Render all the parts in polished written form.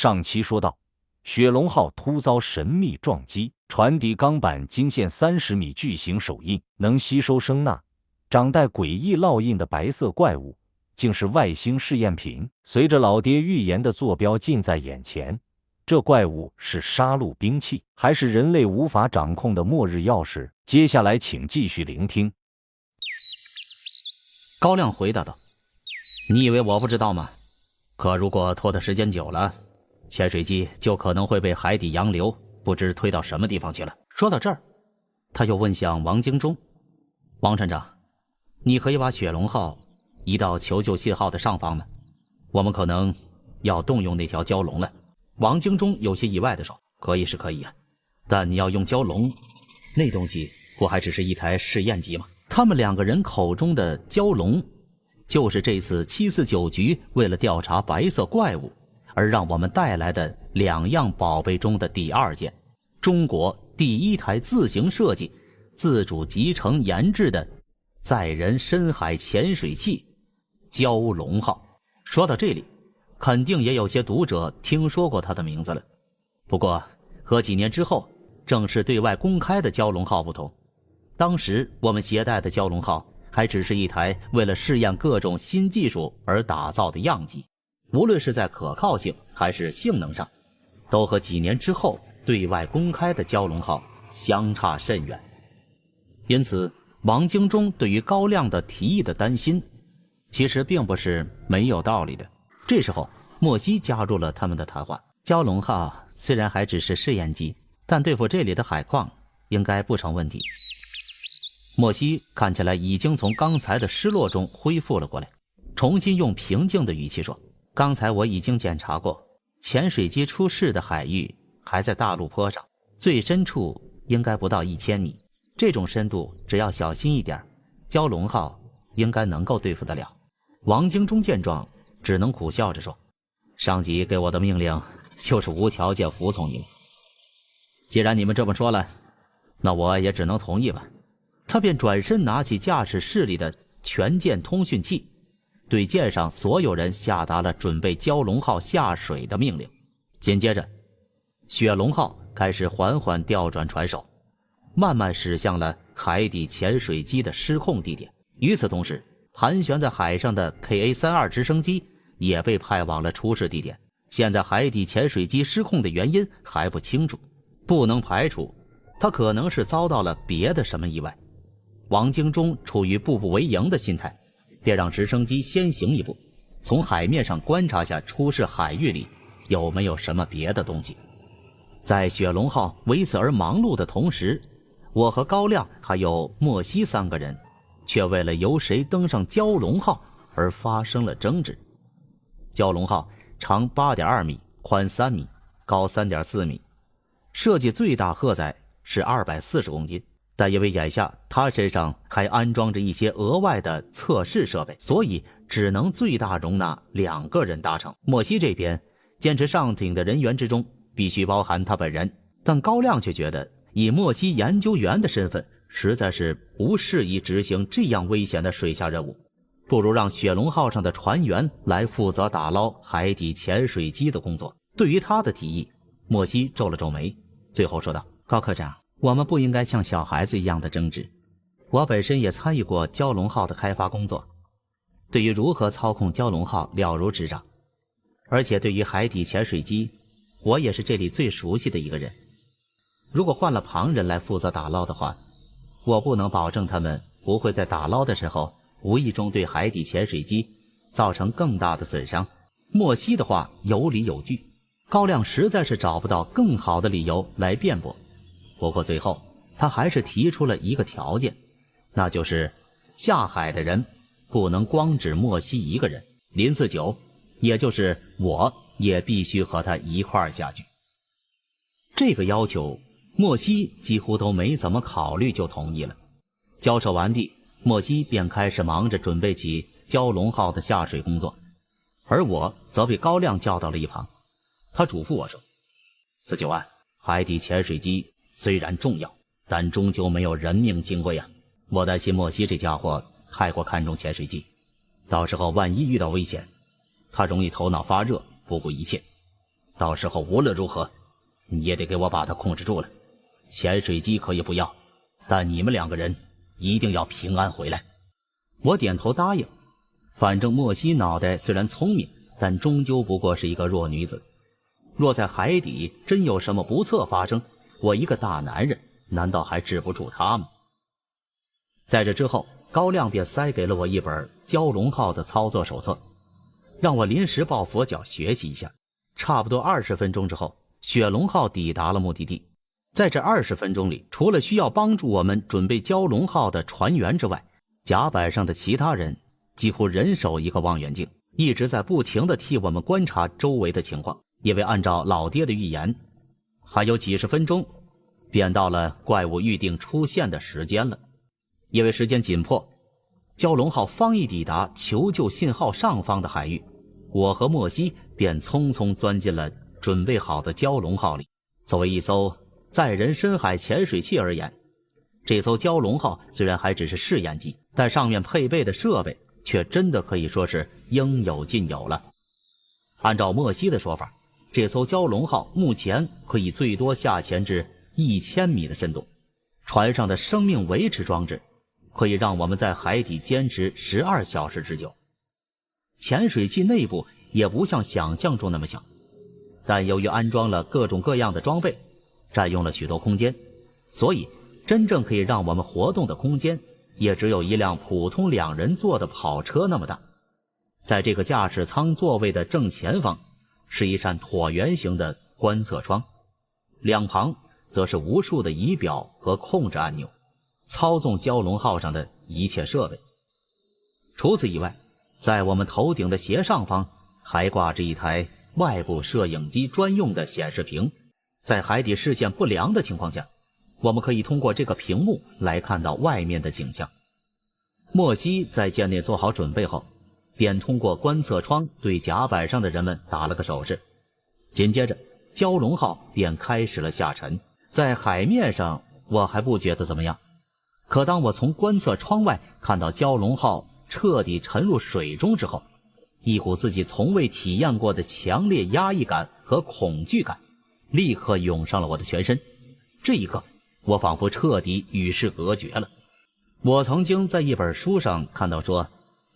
上期说到，雪龙号突遭神秘撞击，船底钢板惊现30米巨型手印，能吸收声呐，长带诡异烙印的白色怪物，竟是外星试验品。随着老爹预言的坐标近在眼前，这怪物是杀戮兵器，还是人类无法掌控的末日钥匙？接下来请继续聆听。高亮回答道：“你以为我不知道吗？可如果拖的时间久了，潜水机就可能会被海底洋流不知推到什么地方去了。”说到这儿，他又问向王京忠：“王船长，你可以把雪龙号移到求救信号的上方吗？我们可能要动用那条蛟龙了。”王京忠有些意外地说：“可以是可以啊，但你要用蛟龙，那东西不还只是一台试验机吗？”他们2个人口中的蛟龙，就是这次749局为了调查白色怪物而让我们带来的2样宝贝中的第2件，中国第1台自行设计、自主集成研制的载人深海潜水器蛟龙号。说到这里，肯定也有些读者听说过它的名字了。不过和几年之后正式对外公开的蛟龙号不同，当时我们携带的蛟龙号还只是一台为了试验各种新技术而打造的样机，无论是在可靠性还是性能上，都和几年之后对外公开的蛟龙号相差甚远。因此王京忠对于高亮的提议的担心其实并不是没有道理的。这时候莫西加入了他们的谈话：“蛟龙号虽然还只是试验机，但对付这里的海况应该不成问题。”莫西看起来已经从刚才的失落中恢复了过来，重新用平静的语气说：“刚才我已经检查过，潜水机出事的海域还在大陆坡上，最深处应该不到1000米，这种深度只要小心一点，蛟龙号应该能够对付得了。”王京忠见状只能苦笑着说：“上级给我的命令就是无条件服从你们，既然你们这么说了，那我也只能同意吧。”他便转身拿起驾驶室里的全舰通讯器，对舰上所有人下达了准备蛟龙号下水的命令。紧接着，雪龙号开始缓缓调转船首，慢慢驶向了海底潜水机的失控地点。与此同时，盘旋在海上的 KA-32 直升机也被派往了出事地点。现在海底潜水机失控的原因还不清楚，不能排除它可能是遭到了别的什么意外。王京忠处于步步为营的心态，便让直升机先行一步，从海面上观察下出事海域里有没有什么别的东西。在雪龙号为此而忙碌的同时，我和高亮还有莫西3个人却为了由谁登上蛟龙号而发生了争执。蛟龙号长8.2米，宽3米，高3.4米，设计最大荷载是240公斤，但因为眼下他身上还安装着一些额外的测试设备，所以只能最大容纳2个人搭乘。莫西这边坚持上艇的人员之中必须包含他本人，但高亮却觉得以莫西研究员的身份实在是不适宜执行这样危险的水下任务，不如让雪龙号上的船员来负责打捞海底潜水机的工作。对于他的提议，莫西皱了皱眉，最后说道：“高科长，我们不应该像小孩子一样的争执。我本身也参与过蛟龙号的开发工作，对于如何操控蛟龙号了如指掌，而且对于海底潜水机，我也是这里最熟悉的一个人。如果换了旁人来负责打捞的话，我不能保证他们不会在打捞的时候无意中对海底潜水机造成更大的损伤。”莫西的话有理有据，高亮实在是找不到更好的理由来辩驳。不过最后他还是提出了一个条件，那就是下海的人不能光指莫西一个人，林49，也就是我也必须和他一块儿下去。这个要求莫西几乎都没怎么考虑就同意了。交涉完毕，莫西便开始忙着准备起蛟龙号的下水工作，而我则被高亮叫到了一旁。他嘱咐我说：“49万，海底潜水机虽然重要，但终究没有人命金贵啊！我担心莫西这家伙太过看重潜水机，到时候万一遇到危险，他容易头脑发热，不顾一切。到时候无论如何，你也得给我把他控制住了。潜水机可以不要，但你们2个人一定要平安回来。我点头答应。反正莫西脑袋虽然聪明，但终究不过是一个弱女子。若在海底真有什么不测发生，我一个大男人难道还治不住她吗？在这之后，高亮便塞给了我一本蛟龙号的操作手册，让我临时抱佛脚学习一下。差不多20分钟之后，雪龙号抵达了目的地。在这20分钟里，除了需要帮助我们准备蛟龙号的船员之外，甲板上的其他人几乎人手一个望远镜，一直在不停地替我们观察周围的情况。因为按照老爹的预言，还有几十分钟便到了怪物预定出现的时间了。因为时间紧迫，蛟龙号方一抵达求救信号上方的海域，我和莫西便匆匆钻进了准备好的蛟龙号里。作为一艘载人深海潜水器而言，这艘蛟龙号虽然还只是试验机，但上面配备的设备却真的可以说是应有尽有了。按照莫西的说法，这艘蛟龙号目前可以最多下潜至1000米的深度，船上的生命维持装置可以让我们在海底坚持12小时之久。潜水器内部也不像想象中那么小，但由于安装了各种各样的装备，占用了许多空间，所以真正可以让我们活动的空间也只有一辆普通2人座的跑车那么大。在这个驾驶舱座位的正前方是一扇椭圆形的观测窗，两旁则是无数的仪表和控制按钮，操纵蛟龙号上的一切设备。除此以外，在我们头顶的斜上方还挂着一台外部摄影机专用的显示屏，在海底视线不良的情况下，我们可以通过这个屏幕来看到外面的景象。莫西在舰内做好准备后，便通过观测窗对甲板上的人们打了个手势。紧接着，蛟龙号便开始了下沉。在海面上我还不觉得怎么样，可当我从观测窗外看到蛟龙号彻底沉入水中之后，一股自己从未体验过的强烈压抑感和恐惧感立刻涌上了我的全身。这一刻，我仿佛彻底与世隔绝了。我曾经在一本书上看到说，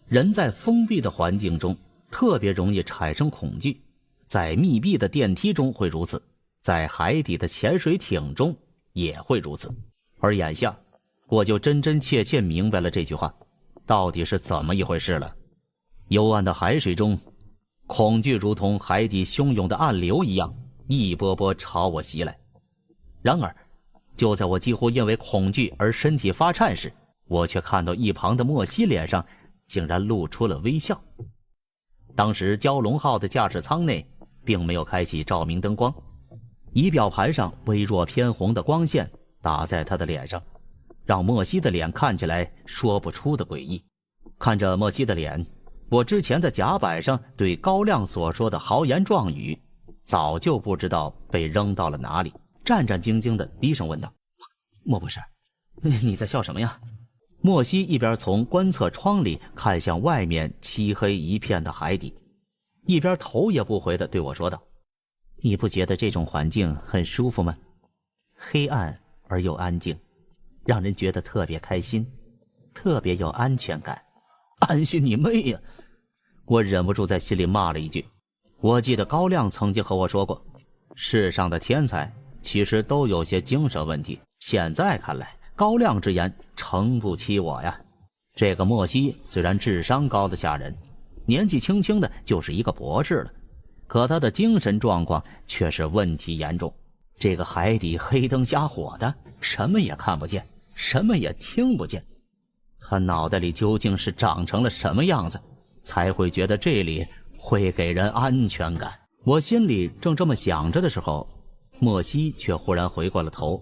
人在封闭的环境中特别容易产生恐惧，在密闭的电梯中会如此，在海底的潜水艇中也会如此。而眼下，我就真真切切明白了这句话到底是怎么一回事了。幽暗的海水中，恐惧如同海底汹涌的暗流一样，一波波朝我袭来。然而，就在我几乎因为恐惧而身体发颤时，我却看到一旁的莫西脸上竟然露出了微笑。当时蛟龙号的驾驶舱内并没有开启照明灯光，仪表盘上微弱偏红的光线打在他的脸上，让莫西的脸看起来说不出的诡异。看着莫西的脸，我之前在甲板上对高亮所说的豪言壮语早就不知道被扔到了哪里，战战兢兢地低声问道：莫博士，你在笑什么呀？莫西一边从观测窗里看向外面漆黑一片的海底，一边头也不回地对我说道：你不觉得这种环境很舒服吗？黑暗而又安静，让人觉得特别开心，特别有安全感。安心你妹呀！我忍不住在心里骂了一句。我记得高亮曾经和我说过，世上的天才其实都有些精神问题。现在看来，高亮之言诚不欺我呀。这个莫西虽然智商高的吓人，年纪轻轻的就是一个博士了，可他的精神状况却是问题严重。这个海底黑灯瞎火的，什么也看不见，什么也听不见，他脑袋里究竟是长成了什么样子，才会觉得这里会给人安全感？我心里正这么想着的时候，莫西却忽然回过了头，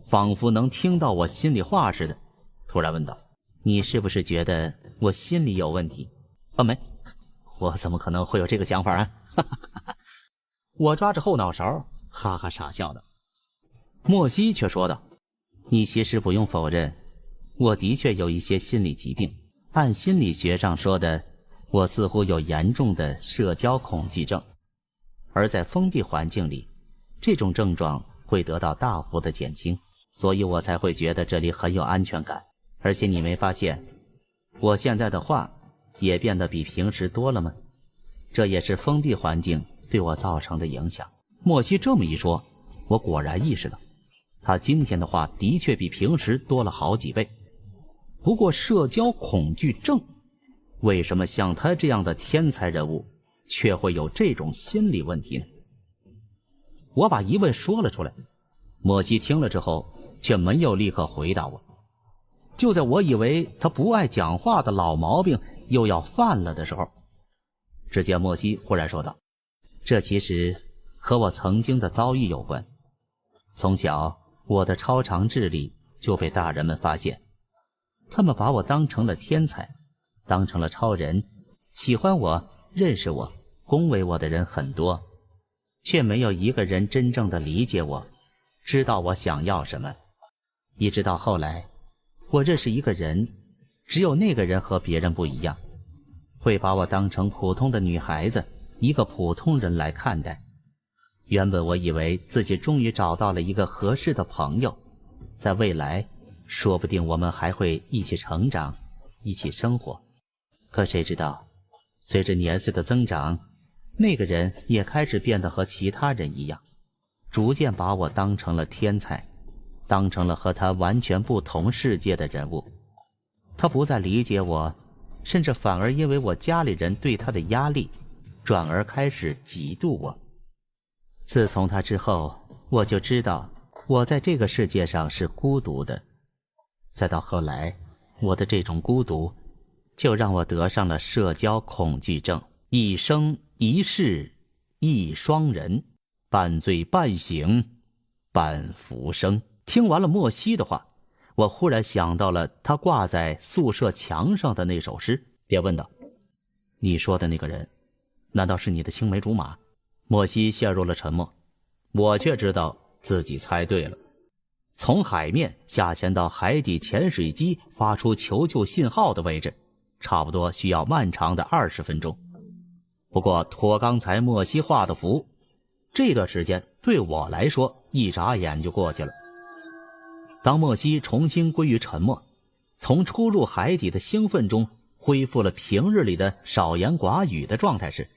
仿佛能听到我心里话似的，突然问道：你是不是觉得我心里有问题？没，我怎么可能会有这个想法啊？我抓着后脑勺哈哈傻笑道。莫西却说道：你其实不用否认，我的确有一些心理疾病，按心理学上说的，我似乎有严重的社交恐惧症。而在封闭环境里，这种症状会得到大幅的减轻，所以我才会觉得这里很有安全感。而且你没发现，我现在的话也变得比平时多了吗？这也是封闭环境对我造成的影响。莫西这么一说，我果然意识到，他今天的话的确比平时多了好几倍。不过社交恐惧症，为什么像他这样的天才人物却会有这种心理问题呢？我把疑问说了出来，莫西听了之后却没有立刻回答我。就在我以为他不爱讲话的老毛病又要犯了的时候，只见莫西忽然说道：这其实和我曾经的遭遇有关。从小我的超常智力就被大人们发现，他们把我当成了天才，当成了超人，喜欢我、认识我、恭维我的人很多，却没有一个人真正的理解我，知道我想要什么。一直到后来，我认识一个人，只有那个人和别人不一样，会把我当成普通的女孩子，一个普通人来看待。原本我以为自己终于找到了一个合适的朋友，在未来说不定我们还会一起成长，一起生活。可谁知道，随着年岁的增长，那个人也开始变得和其他人一样，逐渐把我当成了天才，当成了和他完全不同世界的人物。他不再理解我，甚至反而因为我家里人对他的压力，转而开始嫉妒我。自从他之后，我就知道我在这个世界上是孤独的。再到后来，我的这种孤独就让我得上了社交恐惧症。一生一世一双人，半醉半醒半浮生。听完了莫西的话，我忽然想到了他挂在宿舍墙上的那首诗，便问道：你说的那个人，难道是你的青梅竹马？莫西陷入了沉默，我却知道自己猜对了。从海面下潜到海底潜水机发出求救信号的位置，差不多需要漫长的20分钟。不过托刚才莫西画的符，这段时间对我来说一眨眼就过去了。当莫西重新归于沉默，从初入海底的兴奋中恢复了平日里的少言寡语的状态时，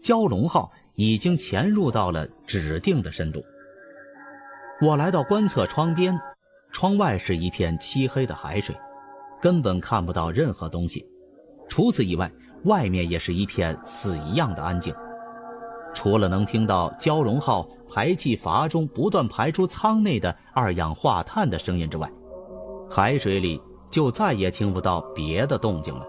蛟龙号已经潜入到了指定的深度。我来到观测窗边，窗外是一片漆黑的海水，根本看不到任何东西。除此以外，外面也是一片死一样的安静，除了能听到蛟龙号排气阀中不断排出舱内的二氧化碳的声音之外，海水里就再也听不到别的动静了。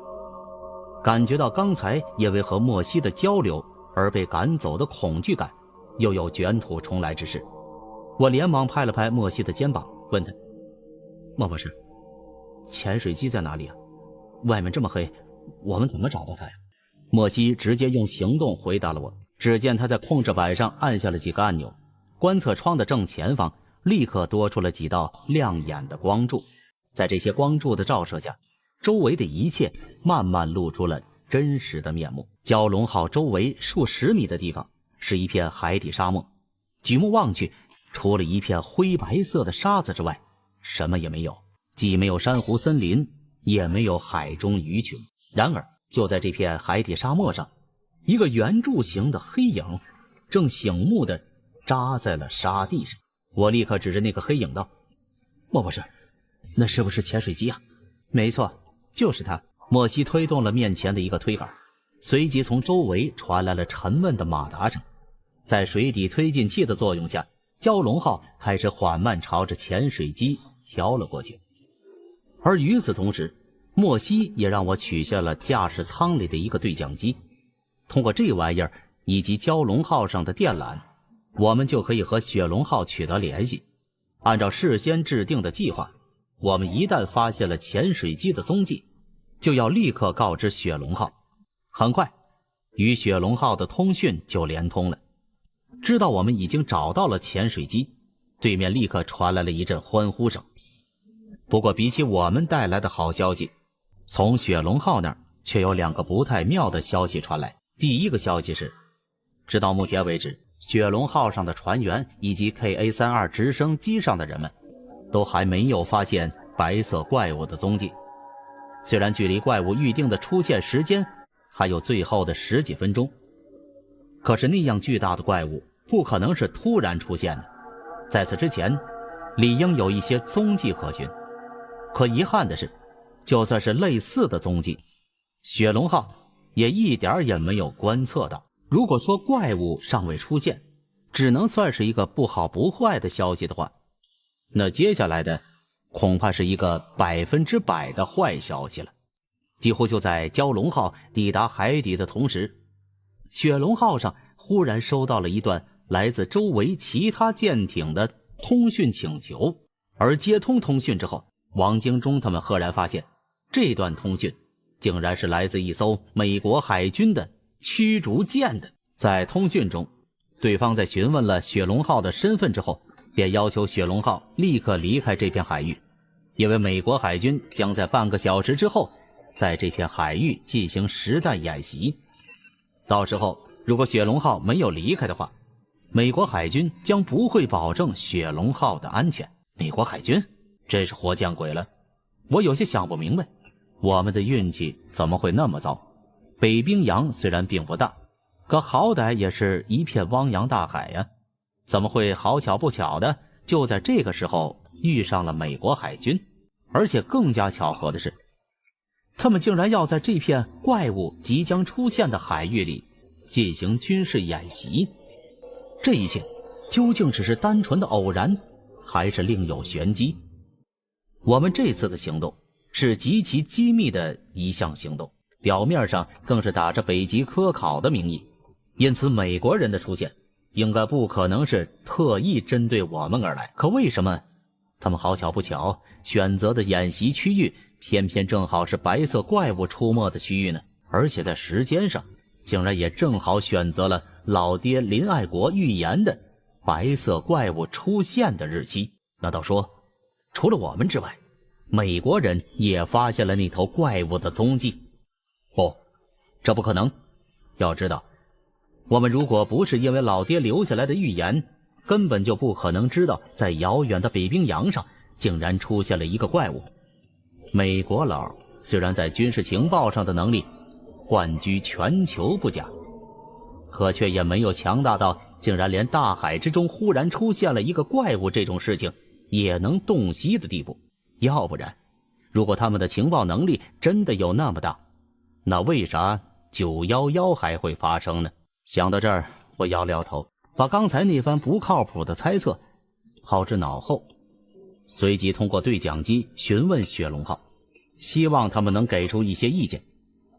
感觉到刚才因为和莫西的交流而被赶走的恐惧感又有卷土重来之势。我连忙拍了拍莫西的肩膀，问他：莫博士，潜水机在哪里啊？外面这么黑，我们怎么找到它呀？莫西直接用行动回答了我。只见他在控制板上按下了几个按钮，观测窗的正前方立刻多出了几道亮眼的光柱。在这些光柱的照射下，周围的一切慢慢露出了真实的面目。蛟龙号周围数十米的地方是一片海底沙漠，举目望去，除了一片灰白色的沙子之外，什么也没有，既没有珊瑚森林，也没有海中鱼群。然而就在这片海底沙漠上，一个圆柱形的黑影正醒目地扎在了沙地上。我立刻指着那个黑影道：莫博士，那是不是潜水机啊？没错，就是它。莫西推动了面前的一个推杆，随即从周围传来了沉闷的马达声。在水底推进器的作用下，蛟龙号开始缓慢朝着潜水机飘了过去。而与此同时，莫西也让我取下了驾驶舱里的一个对讲机。通过这玩意儿以及蛟龙号上的电缆，我们就可以和雪龙号取得联系。按照事先制定的计划，我们一旦发现了潜水机的踪迹，就要立刻告知雪龙号。很快，与雪龙号的通讯就连通了。知道我们已经找到了潜水机，对面立刻传来了一阵欢呼声。不过比起我们带来的好消息，从雪龙号那儿却有2个不太妙的消息传来。第一个消息是，直到目前为止，雪龙号上的船员以及 KA-32 直升机上的人们都还没有发现白色怪物的踪迹。虽然距离怪物预定的出现时间还有最后的10几分钟，可是那样巨大的怪物不可能是突然出现的，在此之前理应有一些踪迹可循。可遗憾的是，就算是类似的踪迹，雪龙号也一点也没有观测到。如果说怪物尚未出现只能算是一个不好不坏的消息的话，那接下来的恐怕是一个100%的坏消息了。几乎就在蛟龙号抵达海底的同时，雪龙号上忽然收到了一段来自周围其他舰艇的通讯请求，而接通通讯之后，王京中他们赫然发现，这段通讯竟然是来自一艘美国海军的驱逐舰的。在通讯中，对方在询问了雪龙号的身份之后，便要求雪龙号立刻离开这片海域，因为美国海军将在半个小时之后在这片海域进行实弹演习。到时候如果雪龙号没有离开的话，美国海军将不会保证雪龙号的安全。美国海军真是活见鬼了，我有些想不明白，我们的运气怎么会那么糟？北冰洋虽然并不大，可好歹也是一片汪洋大海呀，怎么会好巧不巧的就在这个时候遇上了美国海军？而且更加巧合的是，他们竟然要在这片怪物即将出现的海域里进行军事演习。这一切究竟只是单纯的偶然，还是另有玄机？我们这次的行动是极其机密的一项行动，表面上更是打着北极科考的名义，因此美国人的出现应该不可能是特意针对我们而来。可为什么他们好巧不巧选择的演习区域偏偏正好是白色怪物出没的区域呢？而且在时间上竟然也正好选择了老爹林爱国预言的白色怪物出现的日期。难道说除了我们之外，美国人也发现了那头怪物的踪迹？不，这不可能。要知道，我们如果不是因为老爹留下来的预言，根本就不可能知道在遥远的北冰洋上竟然出现了一个怪物。美国佬虽然在军事情报上的能力冠居全球不假，可却也没有强大到竟然连大海之中忽然出现了一个怪物这种事情也能洞悉的地步。要不然，如果他们的情报能力真的有那么大，那为啥911还会发生呢？想到这儿，我摇了摇头，把刚才那番不靠谱的猜测抛之脑后，随即通过对讲机询问雪龙号，希望他们能给出一些意见，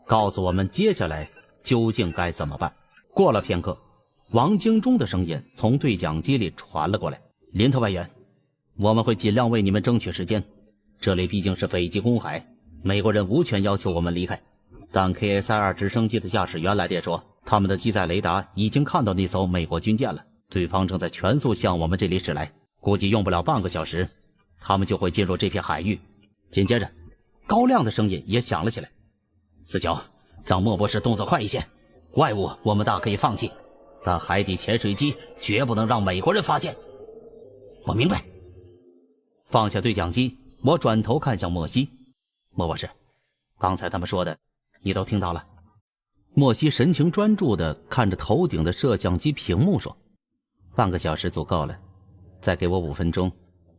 告诉我们接下来究竟该怎么办。过了片刻，王京中的声音从对讲机里传了过来：林特外员，我们会尽量为你们争取时间，这里毕竟是北极公海，美国人无权要求我们离开。但 KA-32 直升机的驾驶员来电说，他们的机载雷达已经看到那艘美国军舰了，对方正在全速向我们这里驶来，估计用不了半个小时，他们就会进入这片海域。紧接着，高亮的声音也响了起来：四九，让莫博士动作快一些，怪物我们大可以放弃，但海底潜水机绝不能让美国人发现。我明白。放下对讲机，我转头看向莫西。莫博士，刚才他们说的你都听到了？莫西神情专注地看着头顶的摄像机屏幕说，半个小时足够了，再给我5分钟，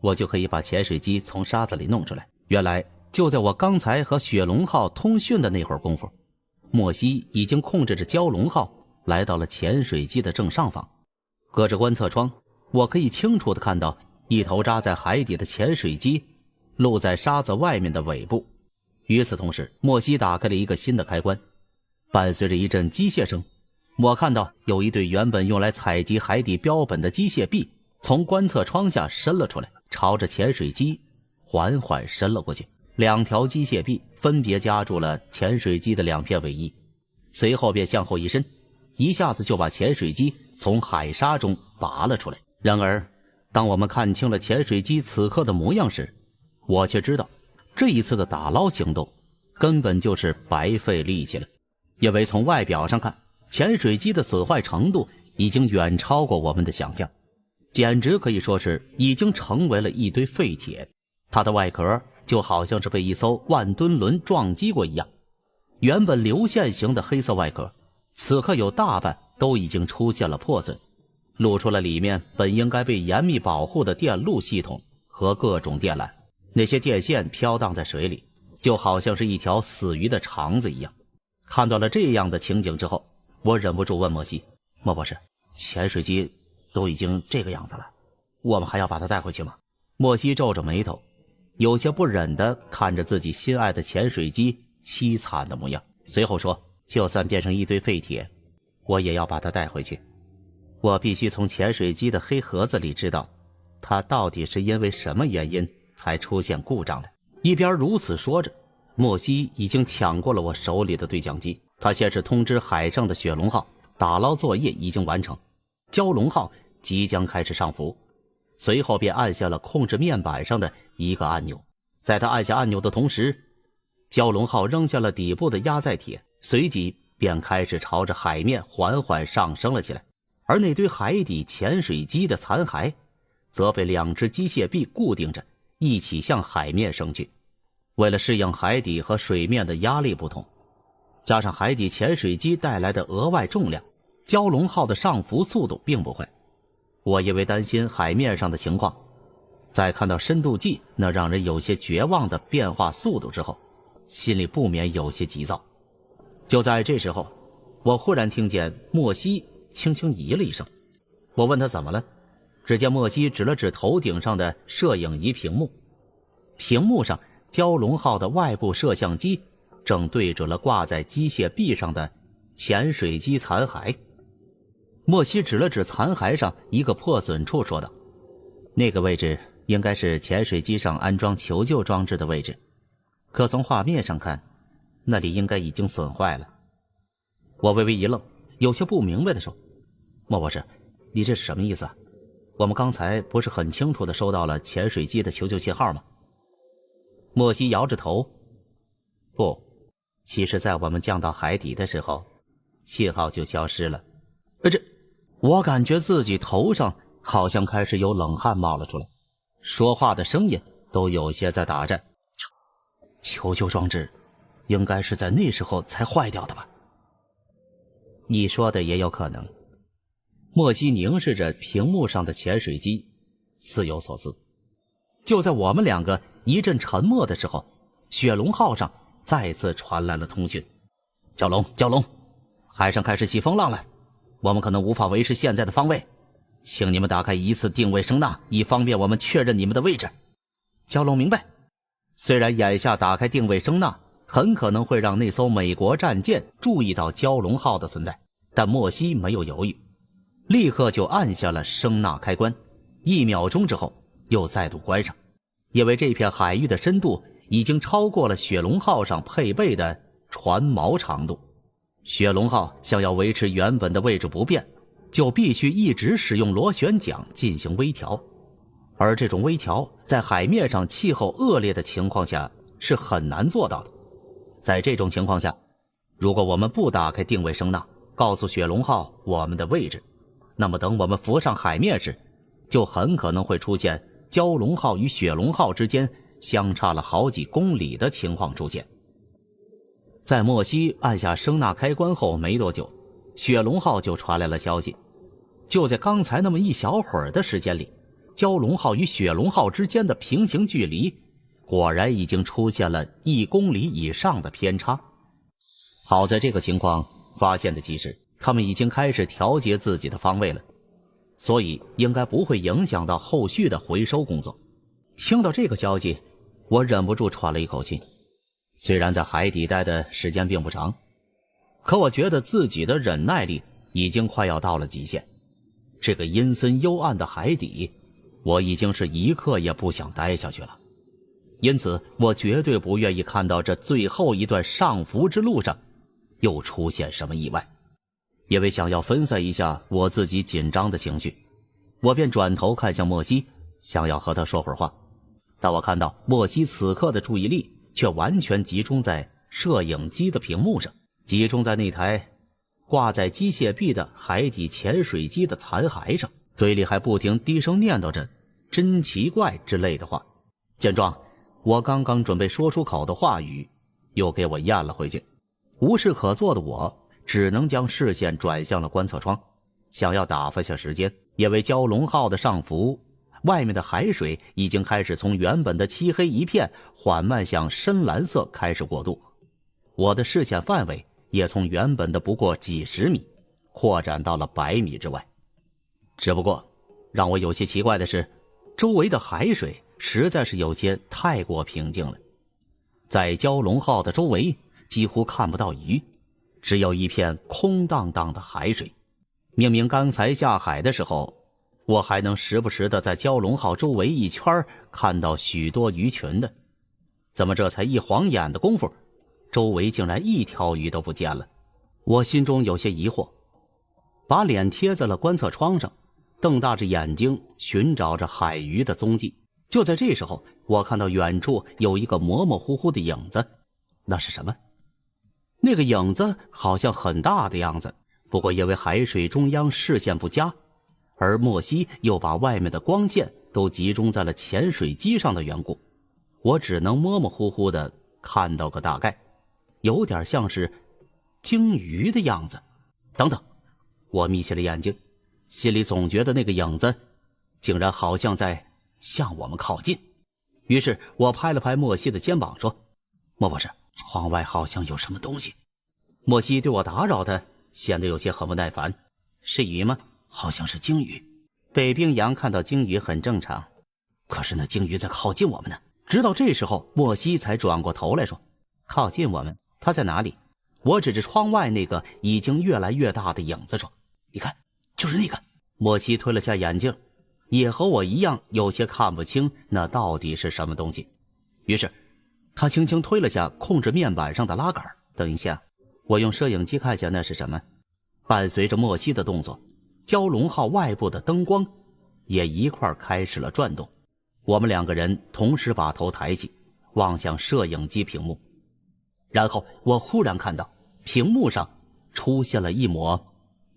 我就可以把潜水机从沙子里弄出来。原来就在我刚才和雪龙号通讯的那会儿功夫，莫西已经控制着蛟龙号来到了潜水机的正上方。隔着观测窗，我可以清楚地看到一头扎在海底的潜水机露在沙子外面的尾部。与此同时，莫西打开了一个新的开关，伴随着一阵机械声，我看到有一对原本用来采集海底标本的机械臂从观测窗下伸了出来，朝着潜水机缓缓伸了过去。2条机械臂分别夹住了潜水机的2片尾翼，随后便向后一伸，一下子就把潜水机从海沙中拔了出来。然而当我们看清了潜水机此刻的模样时，我却知道这一次的打捞行动根本就是白费力气了。因为从外表上看，潜水机的损坏程度已经远超过我们的想象，简直可以说是已经成为了一堆废铁。它的外壳就好像是被一艘万吨轮撞击过一样，原本流线型的黑色外壳，此刻有大半都已经出现了破损，露出了里面本应该被严密保护的电路系统和各种电缆。那些电线飘荡在水里，就好像是一条死鱼的肠子一样。看到了这样的情景之后，我忍不住问莫西：莫博士，潜水机都已经这个样子了，我们还要把它带回去吗？莫西皱着眉头，有些不忍地看着自己心爱的潜水机凄惨的模样，随后说：就算变成一堆废铁，我也要把它带回去。我必须从潜水机的黑盒子里知道它到底是因为什么原因才出现故障的。一边如此说着，莫西已经抢过了我手里的对讲机。他先是通知海上的雪龙号打捞作业已经完成，蛟龙号即将开始上浮，随后便按下了控制面板上的一个按钮。在他按下按钮的同时，蛟龙号扔下了底部的压载铁，随即便开始朝着海面缓缓上升了起来。而那堆海底潜水机的残骸则被2只机械臂固定着，一起向海面升去。为了适应海底和水面的压力不同，加上海底潜水机带来的额外重量，蛟龙号的上浮速度并不快。我因为担心海面上的情况，在看到深度计那让人有些绝望的变化速度之后，心里不免有些急躁。就在这时候，我忽然听见莫西轻轻咦了一声。我问他怎么了，只见莫西指了指头顶上的摄影仪屏幕，屏幕上蛟龙号的外部摄像机正对准了挂在机械臂上的潜水机残骸。莫西指了指残骸上一个破损处说道：那个位置应该是潜水机上安装求救装置的位置，可从画面上看，那里应该已经损坏了。我微微一愣，有些不明白地说：莫博士，你这是什么意思啊？我们刚才不是很清楚地收到了潜水机的求救信号吗？莫西摇着头：不，其实在我们降到海底的时候，信号就消失了。我感觉自己头上好像开始有冷汗冒了出来，说话的声音都有些在打颤。求救装置应该是在那时候才坏掉的吧？你说的也有可能。莫西凝视着屏幕上的潜水机，似有所思。就在我们2个一阵沉默的时候，雪龙号上再次传来了通讯：蛟龙，海上开始起风浪了，我们可能无法维持现在的方位，请你们打开一次定位声呐，以方便我们确认你们的位置。蛟龙明白。虽然眼下打开定位声呐很可能会让那艘美国战舰注意到蛟龙号的存在，但莫西没有犹豫，立刻就按下了声呐开关。1秒钟之后又再度关上，因为这片海域的深度已经超过了雪龙号上配备的船锚长度。雪龙号想要维持原本的位置不变，就必须一直使用螺旋桨进行微调，而这种微调在海面上气候恶劣的情况下是很难做到的。在这种情况下，如果我们不打开定位声呐，告诉雪龙号我们的位置，那么等我们浮上海面时，就很可能会出现蛟龙号与雪龙号之间相差了好几公里的情况出现。在莫西按下声呐开关后没多久，雪龙号就传来了消息。就在刚才那么一小会儿的时间里，蛟龙号与雪龙号之间的平行距离果然已经出现了1公里以上的偏差。好在这个情况发现的及时，他们已经开始调节自己的方位了，所以应该不会影响到后续的回收工作。听到这个消息，我忍不住喘了一口气。虽然在海底待的时间并不长，可我觉得自己的忍耐力已经快要到了极限。这个阴森幽暗的海底，我已经是一刻也不想待下去了。因此我绝对不愿意看到这最后一段上浮之路上又出现什么意外。因为想要分散一下我自己紧张的情绪，我便转头看向莫西，想要和他说会儿话。但我看到莫西此刻的注意力却完全集中在摄影机的屏幕上，集中在那台挂在机械臂的海底潜水机的残骸上，嘴里还不停低声念叨着真奇怪之类的话。见状，我刚刚准备说出口的话语又给我咽了回去。无事可做的我只能将视线转向了观测窗，想要打发下时间。因为蛟龙号的上浮，外面的海水已经开始从原本的漆黑一片缓慢向深蓝色开始过渡，我的视线范围也从原本的不过几十米扩展到了100米之外。只不过让我有些奇怪的是，周围的海水实在是有些太过平静了。在蛟龙号的周围几乎看不到鱼，只有一片空荡荡的海水。明明刚才下海的时候，我还能时不时的在蛟龙号周围一圈看到许多鱼群的，怎么这才一晃眼的功夫，周围竟然一条鱼都不见了？我心中有些疑惑，把脸贴在了观测窗上，瞪大着眼睛寻找着海鱼的踪迹。就在这时候，我看到远处有一个模模糊糊的影子。那是什么？那个影子好像很大的样子，不过因为海水中央视线不佳，而莫西又把外面的光线都集中在了潜水机上的缘故，我只能模模糊糊的看到个大概，有点像是鲸鱼的样子。等等，我眯起了眼睛，心里总觉得那个影子竟然好像在向我们靠近。于是我拍了拍莫西的肩膀说：莫博士，窗外好像有什么东西。莫西对我打扰的显得有些很不耐烦。是鱼吗？好像是鲸鱼。北冰洋看到鲸鱼很正常，可是那鲸鱼在靠近我们呢。直到这时候，莫西才转过头来说：靠近我们？它在哪里？我指着窗外那个已经越来越大的影子说：你看，就是那个。莫西推了下眼镜，也和我一样有些看不清那到底是什么东西。于是他轻轻推了下控制面板上的拉杆。等一下，我用摄影机看一下那是什么。伴随着莫西的动作，蛟龙号外部的灯光也一块开始了转动。我们两个人同时把头抬起，望向摄影机屏幕。然后我忽然看到屏幕上出现了一抹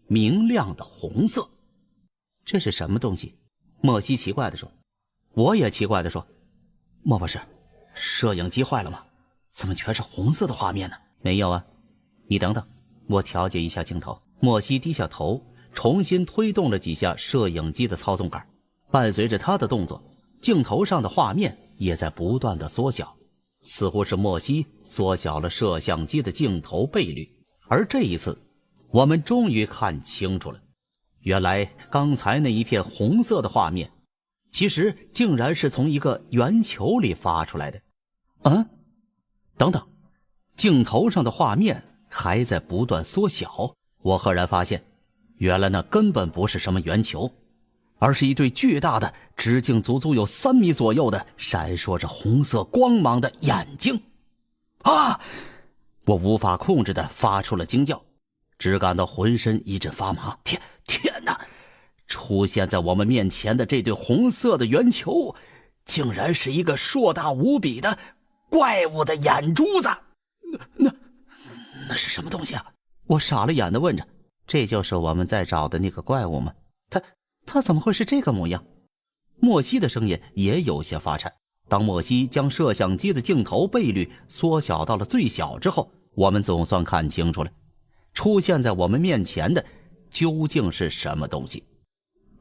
明亮的红色。这是什么东西？莫西奇怪地说。我也奇怪地说：莫博士，摄影机坏了吗？怎么全是红色的画面呢？没有啊，你等等，我调节一下镜头。莫西低下头，重新推动了几下摄影机的操纵杆，伴随着他的动作，镜头上的画面也在不断的缩小，似乎是莫西缩小了摄像机的镜头倍率。而这一次，我们终于看清楚了，原来刚才那一片红色的画面，其实竟然是从一个圆球里发出来的。等等，镜头上的画面还在不断缩小。我赫然发现，原来那根本不是什么圆球，而是一对巨大的直径足足有3米左右的闪烁着红色光芒的眼睛。啊！我无法控制地发出了惊叫，只感到浑身一阵发麻。天哪！出现在我们面前的这对红色的圆球，竟然是一个硕大无比的怪物的眼珠子。那是什么东西啊？我傻了眼地问着。这就是我们在找的那个怪物吗？他怎么会是这个模样？莫西的声音也有些发颤。当莫西将摄像机的镜头倍率缩小到了最小之后，我们总算看清楚了，出现在我们面前的究竟是什么东西。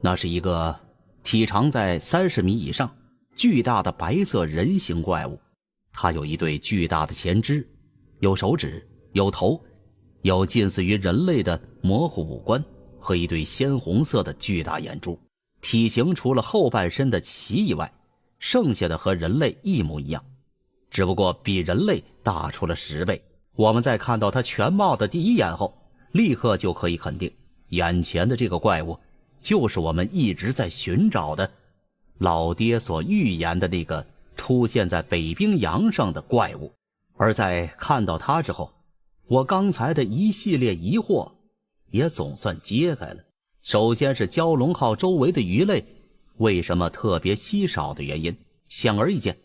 那是一个体长在30米以上、巨大的白色人形怪物。它有一对巨大的前肢，有手指，有头，有近似于人类的模糊五官和一对鲜红色的巨大眼珠。体型除了后半身的鳍以外，剩下的和人类一模一样，只不过比人类大出了10倍。我们在看到它全貌的第一眼后，立刻就可以肯定，眼前的这个怪物就是我们一直在寻找的老爹所预言的那个出现在北冰洋上的怪物。而在看到它之后，我刚才的一系列疑惑也总算揭开了。首先是蛟龙号周围的鱼类为什么特别稀少的原因，显而易见，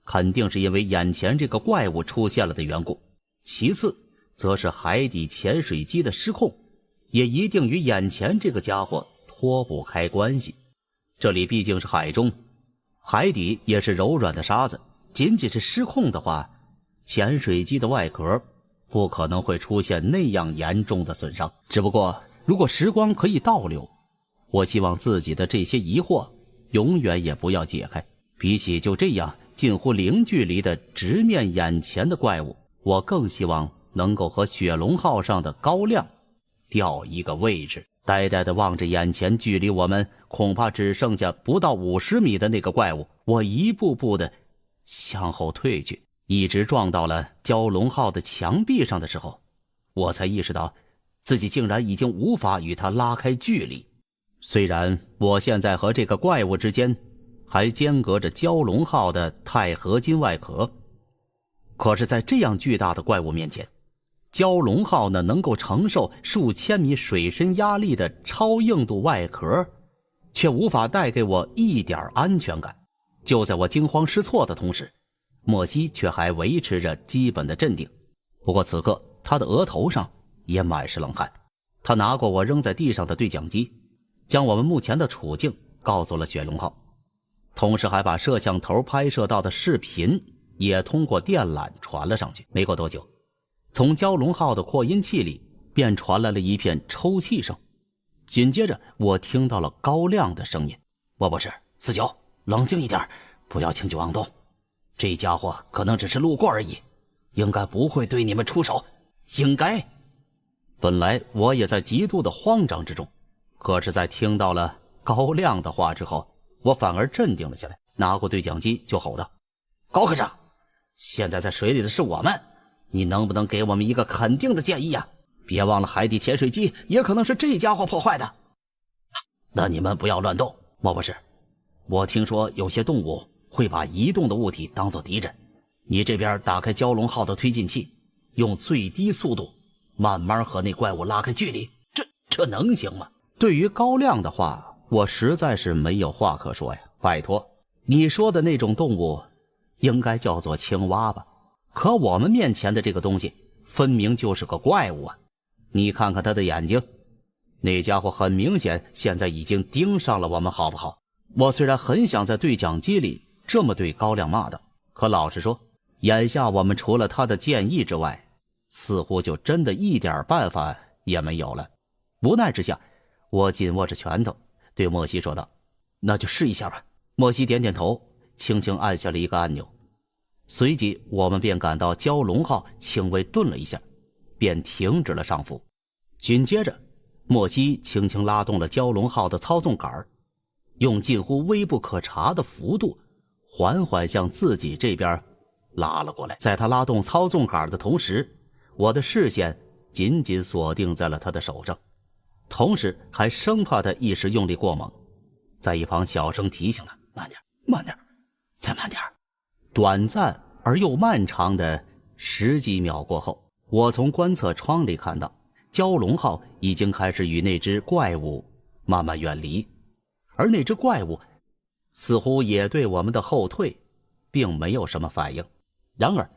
肯定是因为眼前这个怪物出现了的缘故。其次则是海底潜水机的失控也一定与眼前这个家伙脱不开关系。这里毕竟是海中，海底也是柔软的沙子，仅仅是失控的话，潜水机的外壳不可能会出现那样严重的损伤。只不过如果时光可以倒流，我希望自己的这些疑惑永远也不要解开。比起就这样近乎零距离的直面眼前的怪物，我更希望能够和雪龙号上的高亮调一个位置，呆呆地望着眼前距离我们恐怕只剩下不到50米的那个怪物。我一步步地向后退去，一直撞到了蛟龙号的墙壁上的时候，我才意识到自己竟然已经无法与它拉开距离。虽然我现在和这个怪物之间还间隔着蛟龙号的钛合金外壳，可是在这样巨大的怪物面前，蛟龙号呢能够承受数千米水深压力的超硬度外壳，却无法带给我一点安全感。就在我惊慌失措的同时，莫西却还维持着基本的镇定。不过此刻他的额头上也满是冷汗。他拿过我扔在地上的对讲机，将我们目前的处境告诉了雪龙号，同时还把摄像头拍摄到的视频也通过电缆传了上去。没过多久，从蛟龙号的扩音器里便传来了一片抽泣声，紧接着我听到了高亮的声音：莫博士，49，冷静一点，不要轻举妄动，这家伙可能只是路过而已，应该不会对你们出手，应该。本来我也在极度的慌张之中，可是在听到了高亮的话之后，我反而镇定了下来，拿过对讲机就吼道：高科长，现在在水里的是我们，你能不能给我们一个肯定的建议啊？别忘了海底潜水机也可能是这家伙破坏的。那你们不要乱动。莫博士，我听说有些动物会把移动的物体当作敌人，你这边打开蛟龙号的推进器，用最低速度慢慢和那怪物拉开距离，这能行吗？对于高亮的话，我实在是没有话可说呀。拜托，你说的那种动物应该叫做青蛙吧？可我们面前的这个东西分明就是个怪物啊！你看看他的眼睛，那家伙很明显现在已经盯上了我们，好不好？我虽然很想在对讲机里这么对高亮骂道，可老实说，眼下我们除了他的建议之外，似乎就真的一点办法也没有了。无奈之下，我紧握着拳头对莫西说道：那就试一下吧。莫西点点头，轻轻按下了一个按钮，随即我们便感到蛟龙号轻微顿了一下，便停止了上浮。紧接着莫西轻轻拉动了蛟龙号的操纵杆，用近乎微不可察的幅度缓缓向自己这边拉了过来。在他拉动操纵杆的同时，我的视线紧紧锁定在了他的手上，同时还生怕他一时用力过猛，在一旁小声提醒他：慢点，慢点，再慢点。短暂而又漫长的10几秒过后，我从观测窗里看到蛟龙号已经开始与那只怪物慢慢远离，而那只怪物似乎也对我们的后退并没有什么反应。然而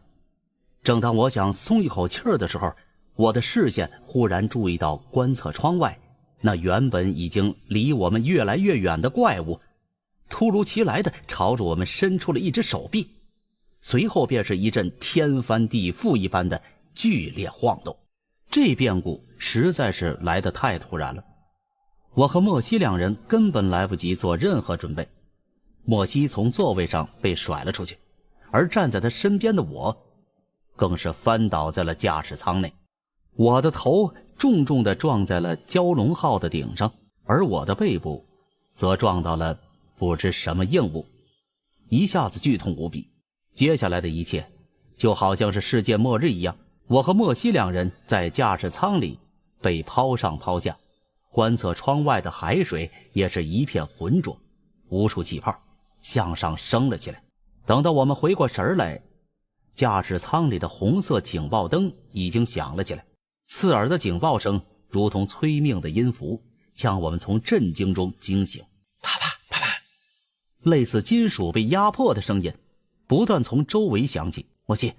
正当我想松一口气儿的时候，我的视线忽然注意到观测窗外那原本已经离我们越来越远的怪物，突如其来的朝着我们伸出了一只手臂，随后便是一阵天翻地覆一般的剧烈晃动。这变故实在是来得太突然了，我和莫西两人根本来不及做任何准备。莫西从座位上被甩了出去，而站在他身边的我更是翻倒在了驾驶舱内。我的头重重地撞在了蛟龙号的顶上，而我的背部则撞到了不知什么硬物，一下子剧痛无比。接下来的一切就好像是世界末日一样，我和莫西两人在驾驶舱里被抛上抛下，观测窗外的海水也是一片浑浊，无数气泡向上升了起来。等到我们回过神来，驾驶舱里的红色警报灯已经响了起来，刺耳的警报声如同催命的音符，将我们从震惊中惊醒。啪啪啪啪，类似金属被压迫的声音不断从周围响起。莫西，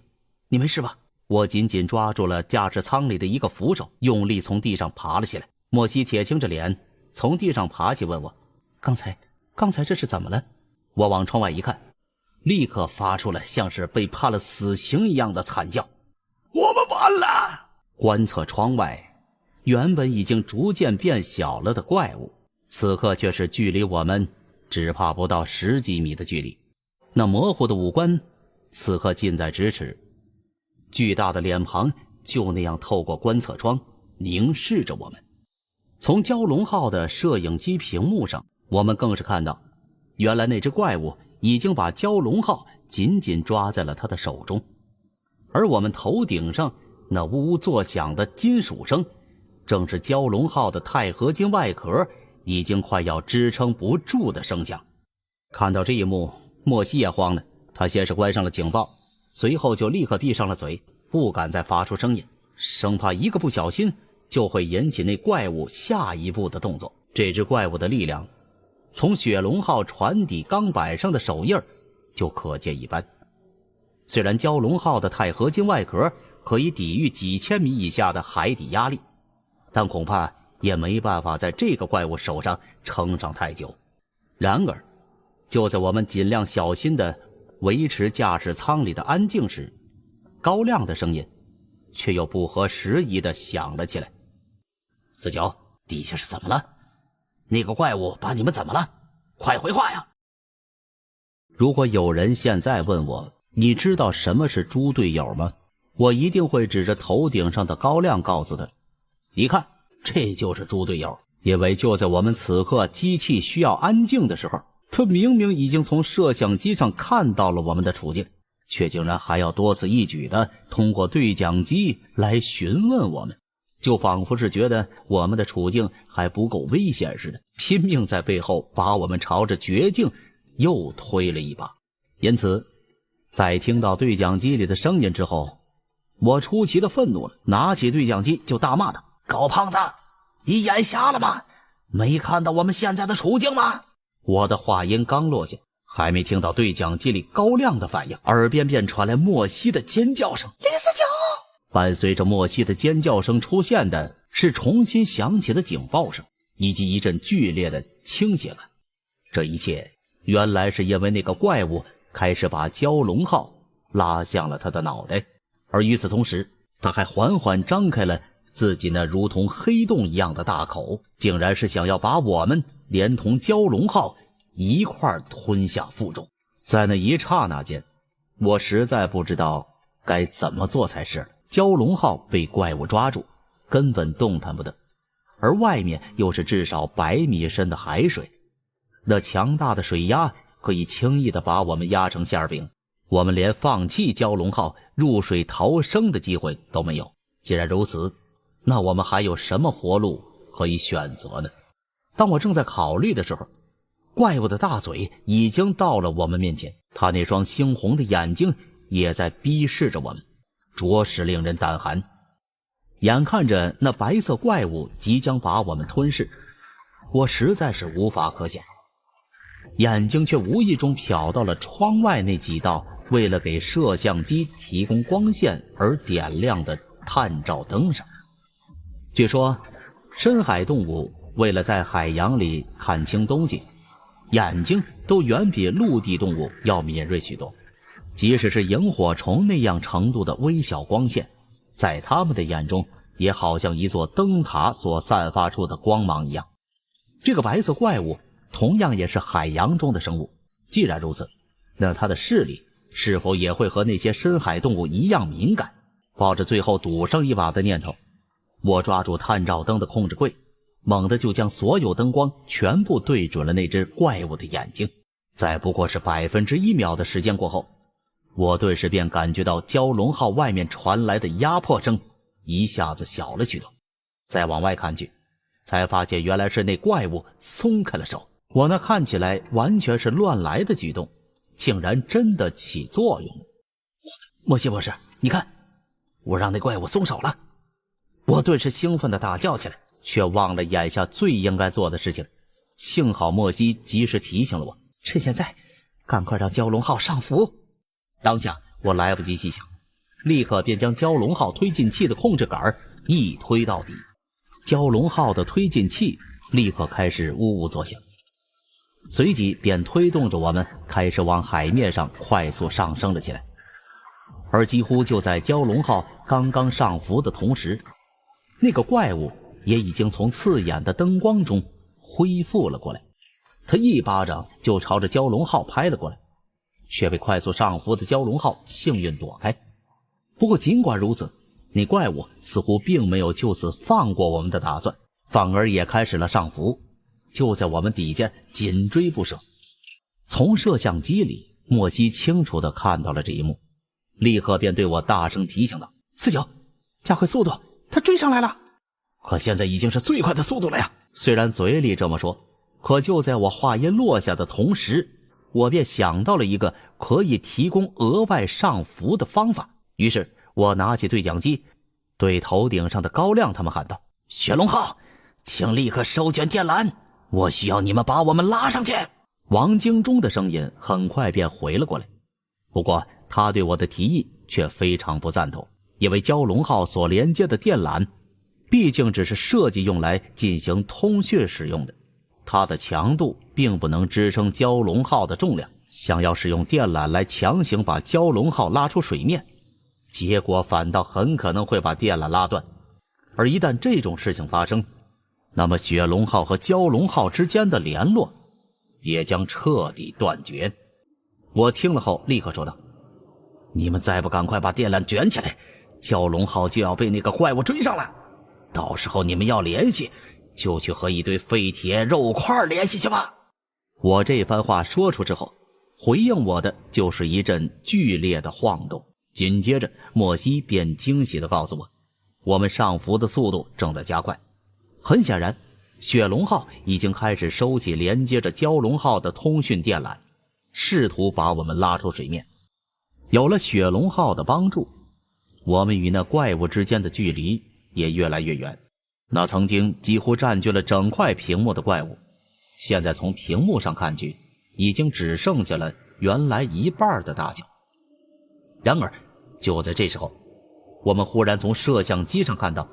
你没事吧？我紧紧抓住了驾驶舱里的一个扶手，用力从地上爬了起来。莫西铁青着脸从地上爬起，问我：“刚才这是怎么了？”我往窗外一看，立刻发出了像是被判了死刑一样的惨叫：“我们完了！”观测窗外，原本已经逐渐变小了的怪物，此刻却是距离我们只怕不到10几米的距离。那模糊的五官此刻近在咫尺，巨大的脸庞就那样透过观测窗凝视着我们。从蛟龙号的摄影机屏幕上，我们更是看到，原来那只怪物已经把蛟龙号紧紧抓在了他的手中，而我们头顶上那呜呜作响的金属声，正是蛟龙号的钛合金外壳已经快要支撑不住的声响。看到这一幕，莫西也慌了，他先是关上了警报，随后就立刻闭上了嘴，不敢再发出声音，生怕一个不小心就会引起那怪物下一步的动作。这只怪物的力量，从雪龙号船底钢板上的手印就可见一斑。虽然蛟龙号的钛合金外壳可以抵御几千米以下的海底压力，但恐怕也没办法在这个怪物手上撑上太久。然而，就在我们尽量小心地维持驾驶舱里的安静时，高亮的声音却又不合时宜地响了起来：“四九，底下是怎么了？那个怪物把你们怎么了？快回话呀！”如果有人现在问我，你知道什么是猪队友吗？我一定会指着头顶上的高亮告诉他：“你看，这就是猪队友。”因为就在我们此刻机器需要安静的时候，他明明已经从摄像机上看到了我们的处境，却竟然还要多此一举地通过对讲机来询问我们，就仿佛是觉得我们的处境还不够危险似的，拼命在背后把我们朝着绝境又推了一把。因此，在听到对讲机里的声音之后，我出奇的愤怒了，拿起对讲机就大骂他：“高胖子，你眼瞎了吗？没看到我们现在的处境吗？”我的话音刚落下，还没听到对讲机里高亮的反应，耳边便传来莫西的尖叫声：“李四九！”伴随着莫西的尖叫声出现的是重新响起的警报声，以及一阵剧烈的倾斜感。这一切原来是因为那个怪物开始把蛟龙号拉向了他的脑袋，而与此同时，他还缓缓张开了自己那如同黑洞一样的大口，竟然是想要把我们连同蛟龙号一块吞下腹中。在那一刹那间，我实在不知道该怎么做才是。蛟龙号被怪物抓住，根本动弹不得，而外面又是至少100米深的海水，那强大的水压可以轻易地把我们压成馅饼，我们连放弃蛟龙号入水逃生的机会都没有。既然如此，那我们还有什么活路可以选择呢？当我正在考虑的时候，怪物的大嘴已经到了我们面前，他那双猩红的眼睛也在逼视着我们，着实令人胆寒。眼看着那白色怪物即将把我们吞噬，我实在是无法可想，眼睛却无意中瞟到了窗外那几道为了给摄像机提供光线而点亮的探照灯上。据说深海动物为了在海洋里看清东西，眼睛都远比陆地动物要敏锐许多，即使是萤火虫那样程度的微小光线，在他们的眼中也好像一座灯塔所散发出的光芒一样。这个白色怪物同样也是海洋中的生物，既然如此，那它的视力是否也会和那些深海动物一样敏感？抱着最后赌上一把的念头，我抓住探照灯的控制柜，猛地就将所有灯光全部对准了那只怪物的眼睛。在不过是1%秒的时间过后，我顿时便感觉到蛟龙号外面传来的压迫声一下子小了许多。再往外看去，才发现原来是那怪物松开了手。我那看起来完全是乱来的举动，竟然真的起作用了。莫西博士，你看，我让那怪物松手了。我顿时兴奋地大叫起来，却忘了眼下最应该做的事情。幸好莫西及时提醒了我，趁现在赶快让蛟龙号上浮。当下我来不及细想，立刻便将蛟龙号推进器的控制杆一推到底。蛟龙号的推进器立刻开始呜呜作响，随即便推动着我们开始往海面上快速上升了起来。而几乎就在蛟龙号刚刚上浮的同时，那个怪物也已经从刺眼的灯光中恢复了过来。他一巴掌就朝着蛟龙号拍了过来，却被快速上浮的蛟龙号幸运躲开。不过尽管如此，那怪物似乎并没有就此放过我们的打算，反而也开始了上浮，就在我们底下紧追不舍。从摄像机里，莫西清楚地看到了这一幕，立刻便对我大声提醒道：“49，加快速度，他追上来了！”可现在已经是最快的速度了呀！虽然嘴里这么说，可就在我话音落下的同时，我便想到了一个可以提供额外上浮的方法。于是我拿起对讲机，对头顶上的高亮他们喊道：“雪龙号，请立刻收卷电缆，我需要你们把我们拉上去。”王京中的声音很快便回了过来，不过他对我的提议却非常不赞同，因为蛟龙号所连接的电缆毕竟只是设计用来进行通讯使用的，它的强度并不能支撑蛟龙号的重量，想要使用电缆来强行把蛟龙号拉出水面，结果反倒很可能会把电缆拉断。而一旦这种事情发生，那么雪龙号和蛟龙号之间的联络也将彻底断绝。我听了后立刻说道：“你们再不赶快把电缆卷起来，蛟龙号就要被那个怪物追上了。到时候你们要联系，就去和一堆废铁肉块联系去吧。”我这番话说出之后，回应我的就是一阵剧烈的晃动。紧接着莫西便惊喜地告诉我，我们上浮的速度正在加快。很显然，雪龙号已经开始收起连接着蛟龙号的通讯电缆，试图把我们拉出水面。有了雪龙号的帮助，我们与那怪物之间的距离也越来越远。那曾经几乎占据了整块屏幕的怪物，现在从屏幕上看去，已经只剩下了原来一半的大小。然而就在这时候，我们忽然从摄像机上看到，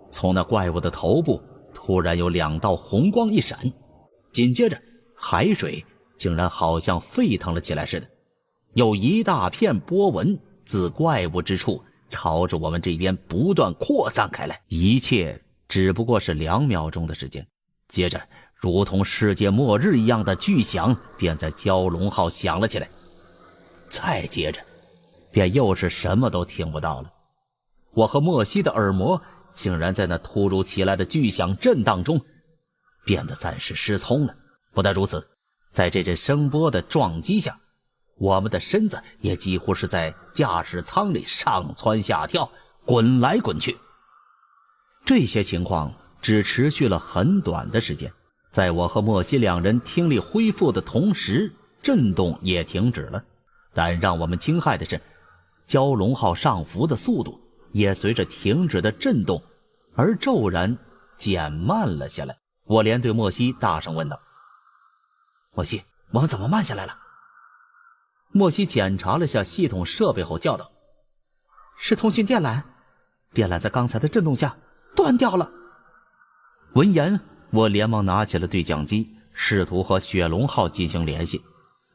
从那怪物的头部突然有2道红光一闪，紧接着海水竟然好像沸腾了起来似的，有一大片波纹自怪物之处朝着我们这边不断扩散开来。一切只不过是2秒钟的时间，接着如同世界末日一样的巨响便在蛟龙号响了起来，再接着便又是什么都听不到了。我和莫西的耳膜竟然在那突如其来的巨响震荡中变得暂时失聪了。不但如此，在这阵声波的撞击下，我们的身子也几乎是在驾驶舱里上蹿下跳，滚来滚去。这些情况只持续了很短的时间，在我和莫西2人听力恢复的同时，震动也停止了。但让我们惊骇的是，蛟龙号上浮的速度也随着停止的震动而骤然减慢了下来。我连对莫西大声问道：“莫西，我们怎么慢下来了？”莫西检查了下系统设备后叫道：“是通讯电缆，电缆在刚才的震动下断掉了。”闻言，我连忙拿起了对讲机，试图和雪龙号进行联系。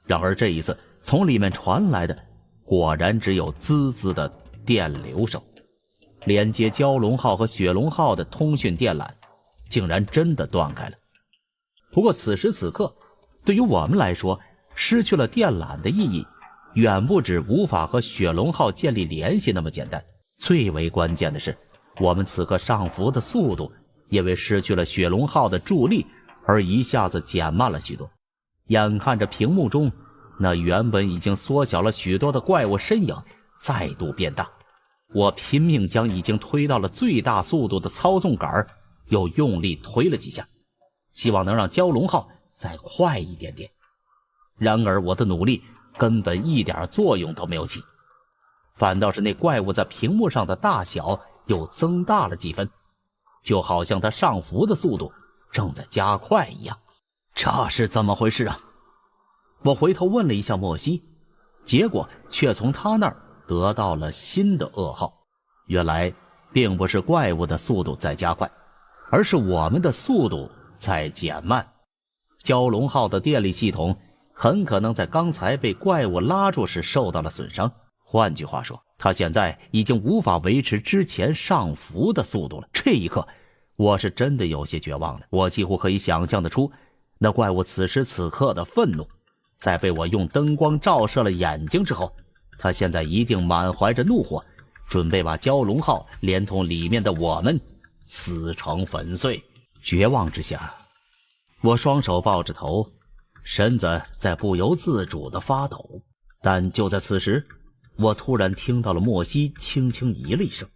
然而这一次，从里面传来的果然只有滋滋的电流声，连接蛟龙号和雪龙号的通讯电缆竟然真的断开了。不过此时此刻，对于我们来说，失去了电缆的意义远不止无法和雪龙号建立联系那么简单。最为关键的是，我们此刻上浮的速度因为失去了雪龙号的助力而一下子减慢了许多。眼看着屏幕中那原本已经缩小了许多的怪物身影再度变大，我拼命将已经推到了最大速度的操纵杆又用力推了几下，希望能让蛟龙号再快一点点。然而我的努力根本一点作用都没有起，反倒是那怪物在屏幕上的大小又增大了几分，就好像它上浮的速度正在加快一样。这是怎么回事啊？我回头问了一下莫西，结果却从他那儿得到了新的噩耗。原来并不是怪物的速度在加快，而是我们的速度在减慢。蛟龙号的电力系统很可能在刚才被怪物拉住时受到了损伤，换句话说，它现在已经无法维持之前上浮的速度了。这一刻，我是真的有些绝望了。我几乎可以想象得出，那怪物此时此刻的愤怒。在被我用灯光照射了眼睛之后，它现在一定满怀着怒火，准备把蛟龙号连同里面的我们撕成粉碎。绝望之下，我双手抱着头，身子在不由自主地发抖。但就在此时，我突然听到了莫西轻轻咦了一声。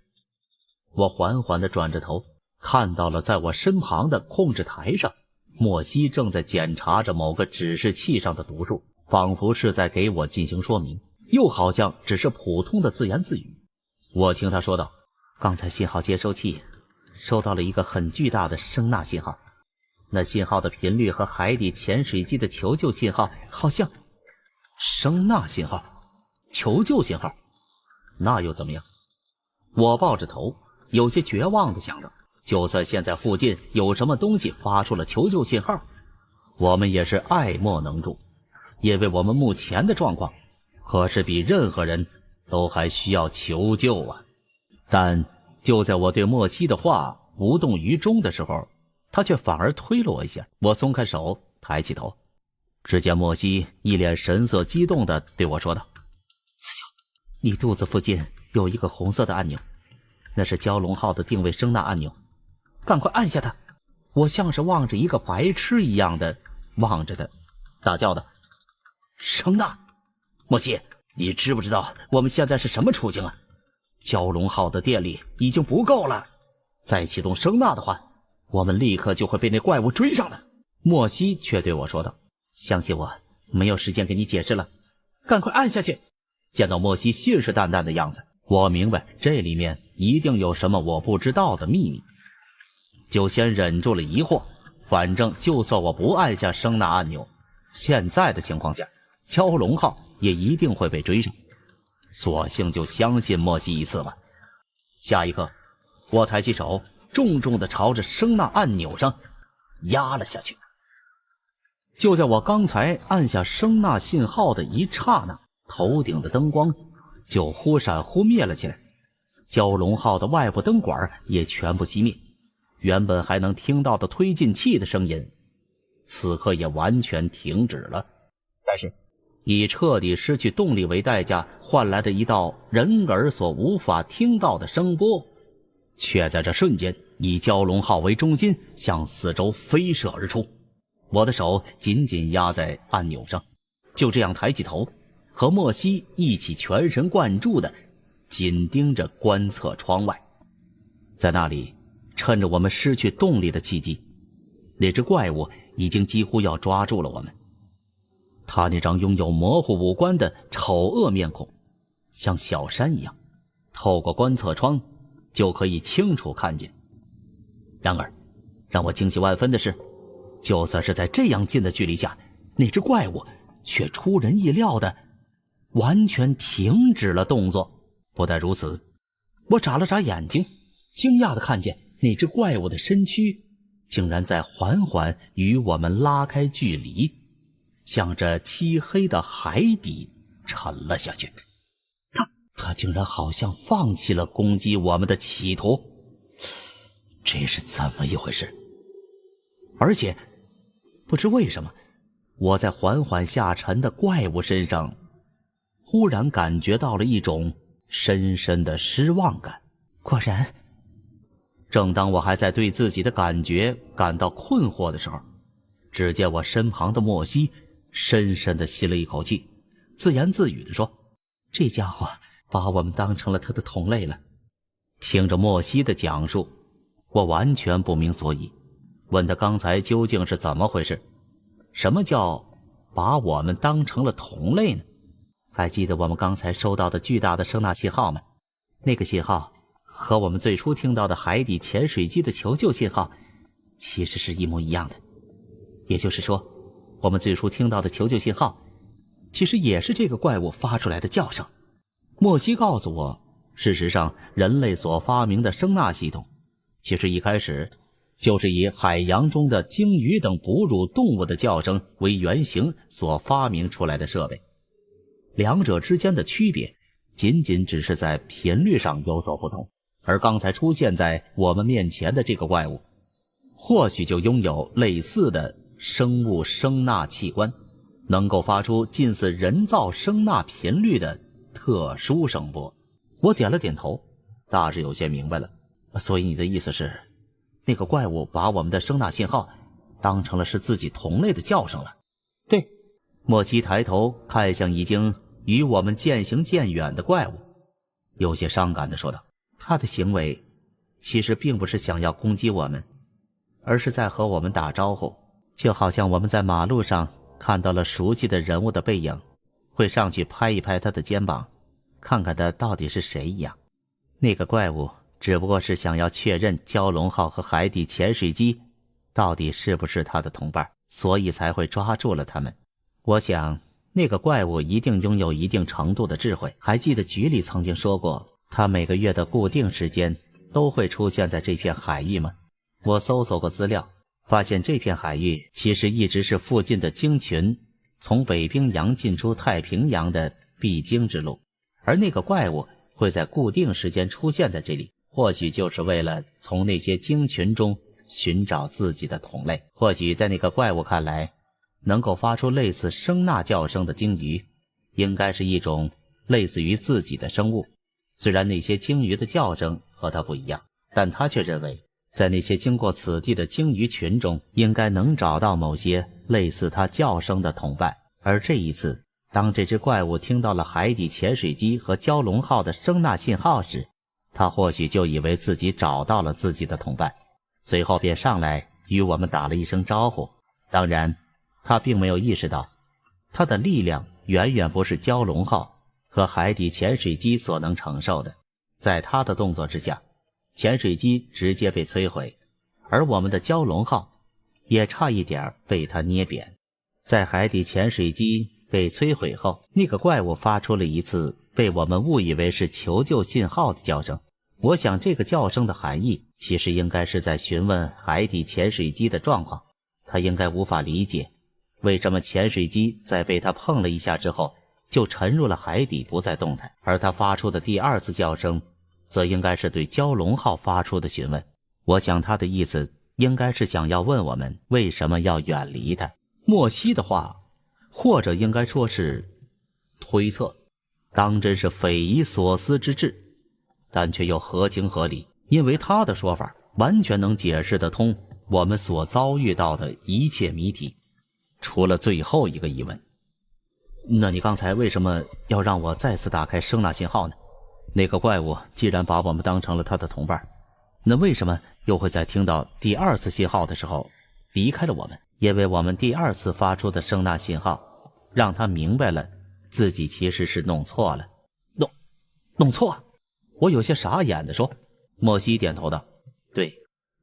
我缓缓地转着头，看到了在我身旁的控制台上，莫西正在检查着某个指示器上的读数，仿佛是在给我进行说明，又好像只是普通的自言自语。我听他说道：刚才信号接收器收到了一个很巨大的声呐信号，那信号的频率和海底潜水机的求救信号好像。声呐信号，求救信号，那又怎么样？我抱着头，有些绝望地想着，就算现在附近有什么东西发出了求救信号，我们也是爱莫能助，因为我们目前的状况可是比任何人都还需要求救啊。但就在我对莫西的话无动于衷的时候，他却反而推了我一下。我松开手，抬起头，只见莫西一脸神色激动地对我说道：四九，你肚子附近有一个红色的按钮，那是蛟龙号的定位声呐按钮，赶快按下它。我像是望着一个白痴一样的望着他，大叫道：声呐！莫西，你知不知道我们现在是什么处境啊？蛟龙号的电力已经不够了，再启动声呐的话，我们立刻就会被那怪物追上的。莫西却对我说道：相信我，没有时间给你解释了，赶快按下去。见到莫西信誓旦旦的样子，我明白这里面一定有什么我不知道的秘密，就先忍住了疑惑。反正就算我不按下声呐按钮，现在的情况下，蛟龙号也一定会被追上，索性就相信莫西一次吧。下一刻，我抬起手，重重地朝着声呐按钮上压了下去。就在我刚才按下声呐信号的一刹那，头顶的灯光就忽闪忽灭了起来，蛟龙号的外部灯管也全部熄灭，原本还能听到的推进器的声音此刻也完全停止了。但是以彻底失去动力为代价换来的一道人耳所无法听到的声波，却在这瞬间以蛟龙号为中心向四周飞射而出。我的手紧紧压在按钮上，就这样抬起头，和莫西一起全神贯注地紧盯着观测窗外。在那里，趁着我们失去动力的契机，那只怪物已经几乎要抓住了我们。他那张拥有模糊五官的丑恶面孔，像小山一样，透过观测窗就可以清楚看见。然而，让我惊喜万分的是，就算是在这样近的距离下，那只怪物却出人意料的完全停止了动作。不但如此，我眨了眨眼睛，惊讶地看见那只怪物的身躯竟然在缓缓与我们拉开距离，向着漆黑的海底沉了下去。他竟然好像放弃了攻击我们的企图，这是怎么一回事？而且不知为什么，我在缓缓下沉的怪物身上忽然感觉到了一种深深的失望感。果然，正当我还在对自己的感觉感到困惑的时候，只见我身旁的莫西深深地吸了一口气，自言自语地说：这家伙把我们当成了他的同类了。听着莫西的讲述，我完全不明所以，问他刚才究竟是怎么回事？什么叫把我们当成了同类呢？还记得我们刚才收到的巨大的声呐信号吗？那个信号和我们最初听到的海底潜水机的求救信号其实是一模一样的。也就是说，我们最初听到的求救信号其实也是这个怪物发出来的叫声。莫西告诉我，事实上人类所发明的声呐系统其实一开始就是以海洋中的鲸鱼等哺乳动物的叫声为原型所发明出来的设备。两者之间的区别仅仅只是在频率上有所不同，而刚才出现在我们面前的这个怪物，或许就拥有类似的生物声纳器官，能够发出近似人造声纳频率的特殊声波。我点了点头，大致有些明白了。所以你的意思是，那个怪物把我们的声纳信号当成了是自己同类的叫声了？对。莫西抬头看向已经与我们渐行渐远的怪物，有些伤感地说道，他的行为其实并不是想要攻击我们，而是在和我们打招呼，就好像我们在马路上看到了熟悉的人物的背影，会上去拍一拍他的肩膀，看看他到底是谁一样。那个怪物只不过是想要确认蛟龙号和海底潜水机到底是不是他的同伴，所以才会抓住了他们。我想那个怪物一定拥有一定程度的智慧，还记得局里曾经说过，他每个月的固定时间都会出现在这片海域吗？我搜索过资料，发现这片海域其实一直是附近的鲸群从北冰洋进出太平洋的必经之路，而那个怪物会在固定时间出现在这里，或许就是为了从那些鲸群中寻找自己的同类。或许在那个怪物看来，能够发出类似声纳叫声的鲸鱼应该是一种类似于自己的生物。虽然那些鲸鱼的叫声和它不一样，但他却认为在那些经过此地的鲸鱼群中应该能找到某些类似它叫声的同伴。而这一次，当这只怪物听到了海底潜水机和蛟龙号的声纳信号时，他或许就以为自己找到了自己的同伴，随后便上来与我们打了一声招呼。当然他并没有意识到，他的力量远远不是蛟龙号和海底潜水机所能承受的。在他的动作之下，潜水机直接被摧毁，而我们的蛟龙号也差一点被他捏扁。在海底潜水机被摧毁后，那个怪物发出了一次被我们误以为是求救信号的叫声。我想这个叫声的含义其实应该是在询问海底潜水机的状况。他应该无法理解为什么潜水机在被他碰了一下之后就沉入了海底不再动弹，而他发出的第二次叫声则应该是对蛟龙号发出的询问。我想他的意思应该是想要问我们为什么要远离他。莫西的话，或者应该说是推测，当真是匪夷所思之至，但却又合情合理，因为他的说法完全能解释得通我们所遭遇到的一切谜题，除了最后一个疑问。那你刚才为什么要让我再次打开声纳信号呢？那个怪物既然把我们当成了他的同伴，那为什么又会在听到第二次信号的时候离开了我们？因为我们第二次发出的声纳信号让他明白了自己其实是弄错了。弄错？我有些傻眼地说。莫西点头道，对，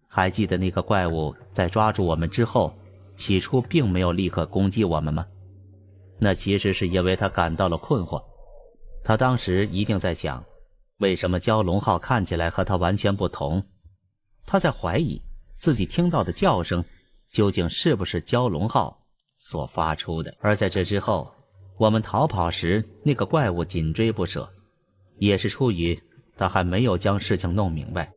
还记得那个怪物在抓住我们之后起初并没有立刻攻击我们吗？那其实是因为他感到了困惑。他当时一定在想，为什么蛟龙号看起来和他完全不同？他在怀疑自己听到的叫声究竟是不是蛟龙号所发出的。而在这之后，我们逃跑时那个怪物紧追不舍，也是出于他还没有将事情弄明白，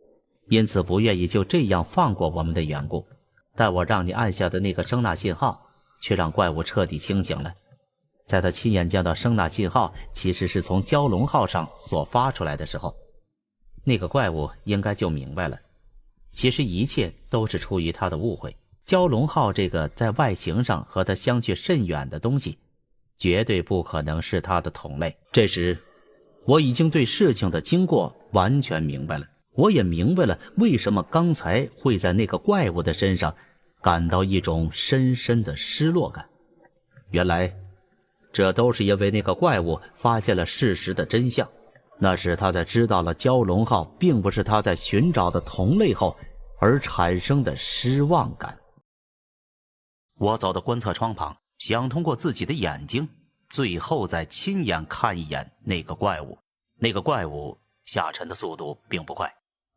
因此不愿意就这样放过我们的缘故。但我让你按下的那个声纳信号却让怪物彻底清醒了。在他亲眼见到声纳信号其实是从蛟龙号上所发出来的时候，那个怪物应该就明白了，其实一切都是出于他的误会。蛟龙号这个在外形上和他相去甚远的东西绝对不可能是他的同类。这时我已经对事情的经过完全明白了，我也明白了为什么刚才会在那个怪物的身上感到一种深深的失落感。原来这都是因为那个怪物发现了事实的真相，那是他在知道了蛟龙号并不是他在寻找的同类后而产生的失望感。我走到观测窗旁，想通过自己的眼睛最后再亲眼看一眼那个怪物。那个怪物下沉的速度并不快，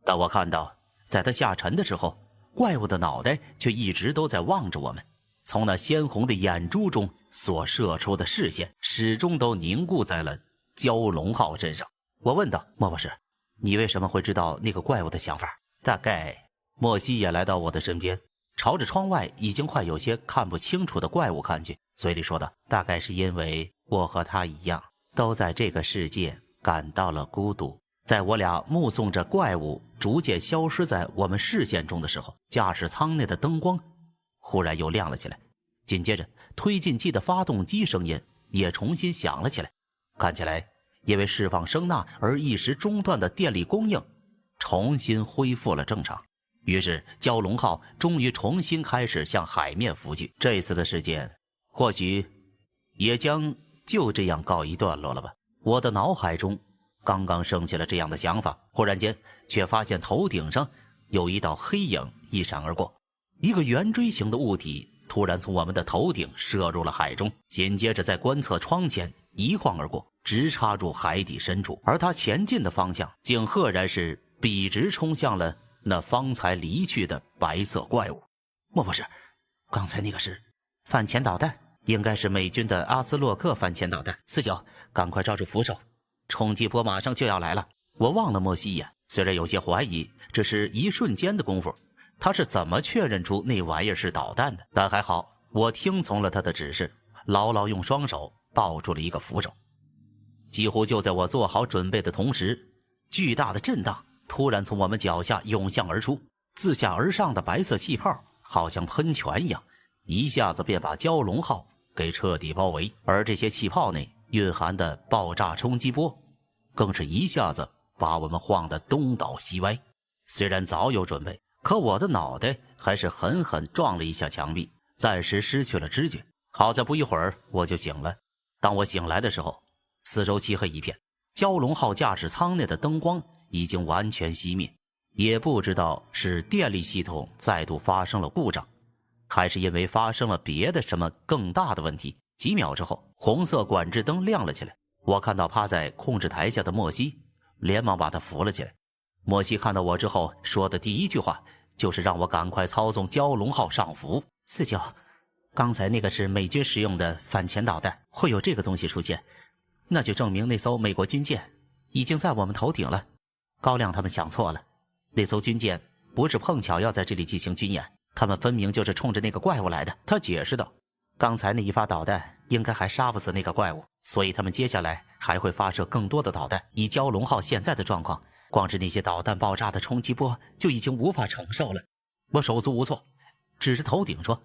但我看到在它下沉的时候，怪物的脑袋却一直都在望着我们，从那鲜红的眼珠中所射出的视线始终都凝固在了蛟龙号身上。我问道：莫博士，你为什么会知道那个怪物的想法？大概……莫西也来到我的身边，朝着窗外已经快有些看不清楚的怪物看去，嘴里说道：大概是因为我和他一样，都在这个世界感到了孤独。在我俩目送着怪物逐渐消失在我们视线中的时候，驾驶舱内的灯光忽然又亮了起来，紧接着推进器的发动机声音也重新响了起来。看起来因为释放声呐而一时中断的电力供应重新恢复了正常。于是蛟龙号终于重新开始向海面浮去，这一次的事件或许也将就这样告一段落了吧。我的脑海中刚刚升起了这样的想法，忽然间却发现头顶上有一道黑影一闪而过，一个圆锥形的物体突然从我们的头顶射入了海中，紧接着在观测窗前一晃而过，直插入海底深处，而它前进的方向竟赫然是笔直冲向了那方才离去的白色怪物。莫博士，刚才那个是反潜导弹，应该是美军的阿斯洛克反潜导弹。49，赶快抓住扶手，冲击波马上就要来了。我望了莫西一眼，虽然有些怀疑这是一瞬间的功夫他是怎么确认出那玩意儿是导弹的，但还好我听从了他的指示，牢牢用双手抱住了一个扶手。几乎就在我做好准备的同时，巨大的震荡突然从我们脚下涌向而出，自下而上的白色气泡好像喷泉一样，一下子便把蛟龙号给彻底包围，而这些气泡内蕴含的爆炸冲击波更是一下子把我们晃得东倒西歪。虽然早有准备，可我的脑袋还是狠狠撞了一下墙壁，暂时失去了知觉。好在不一会儿我就醒了。当我醒来的时候，四周漆黑一片，蛟龙号驾驶舱内的灯光已经完全熄灭，也不知道是电力系统再度发生了故障，还是因为发生了别的什么更大的问题。几秒之后，红色管制灯亮了起来，我看到趴在控制台下的莫西，连忙把他扶了起来。莫西看到我之后说的第一句话就是让我赶快操纵蛟龙号上浮。49，刚才那个是美军使用的反潜导弹，会有这个东西出现，那就证明那艘美国军舰已经在我们头顶了。高亮他们想错了，那艘军舰不是碰巧要在这里进行军演，他们分明就是冲着那个怪物来的。他解释道，刚才那一发导弹应该还杀不死那个怪物，所以他们接下来还会发射更多的导弹。以蛟龙号现在的状况，光是那些导弹爆炸的冲击波就已经无法承受了。我手足无措，指着头顶说，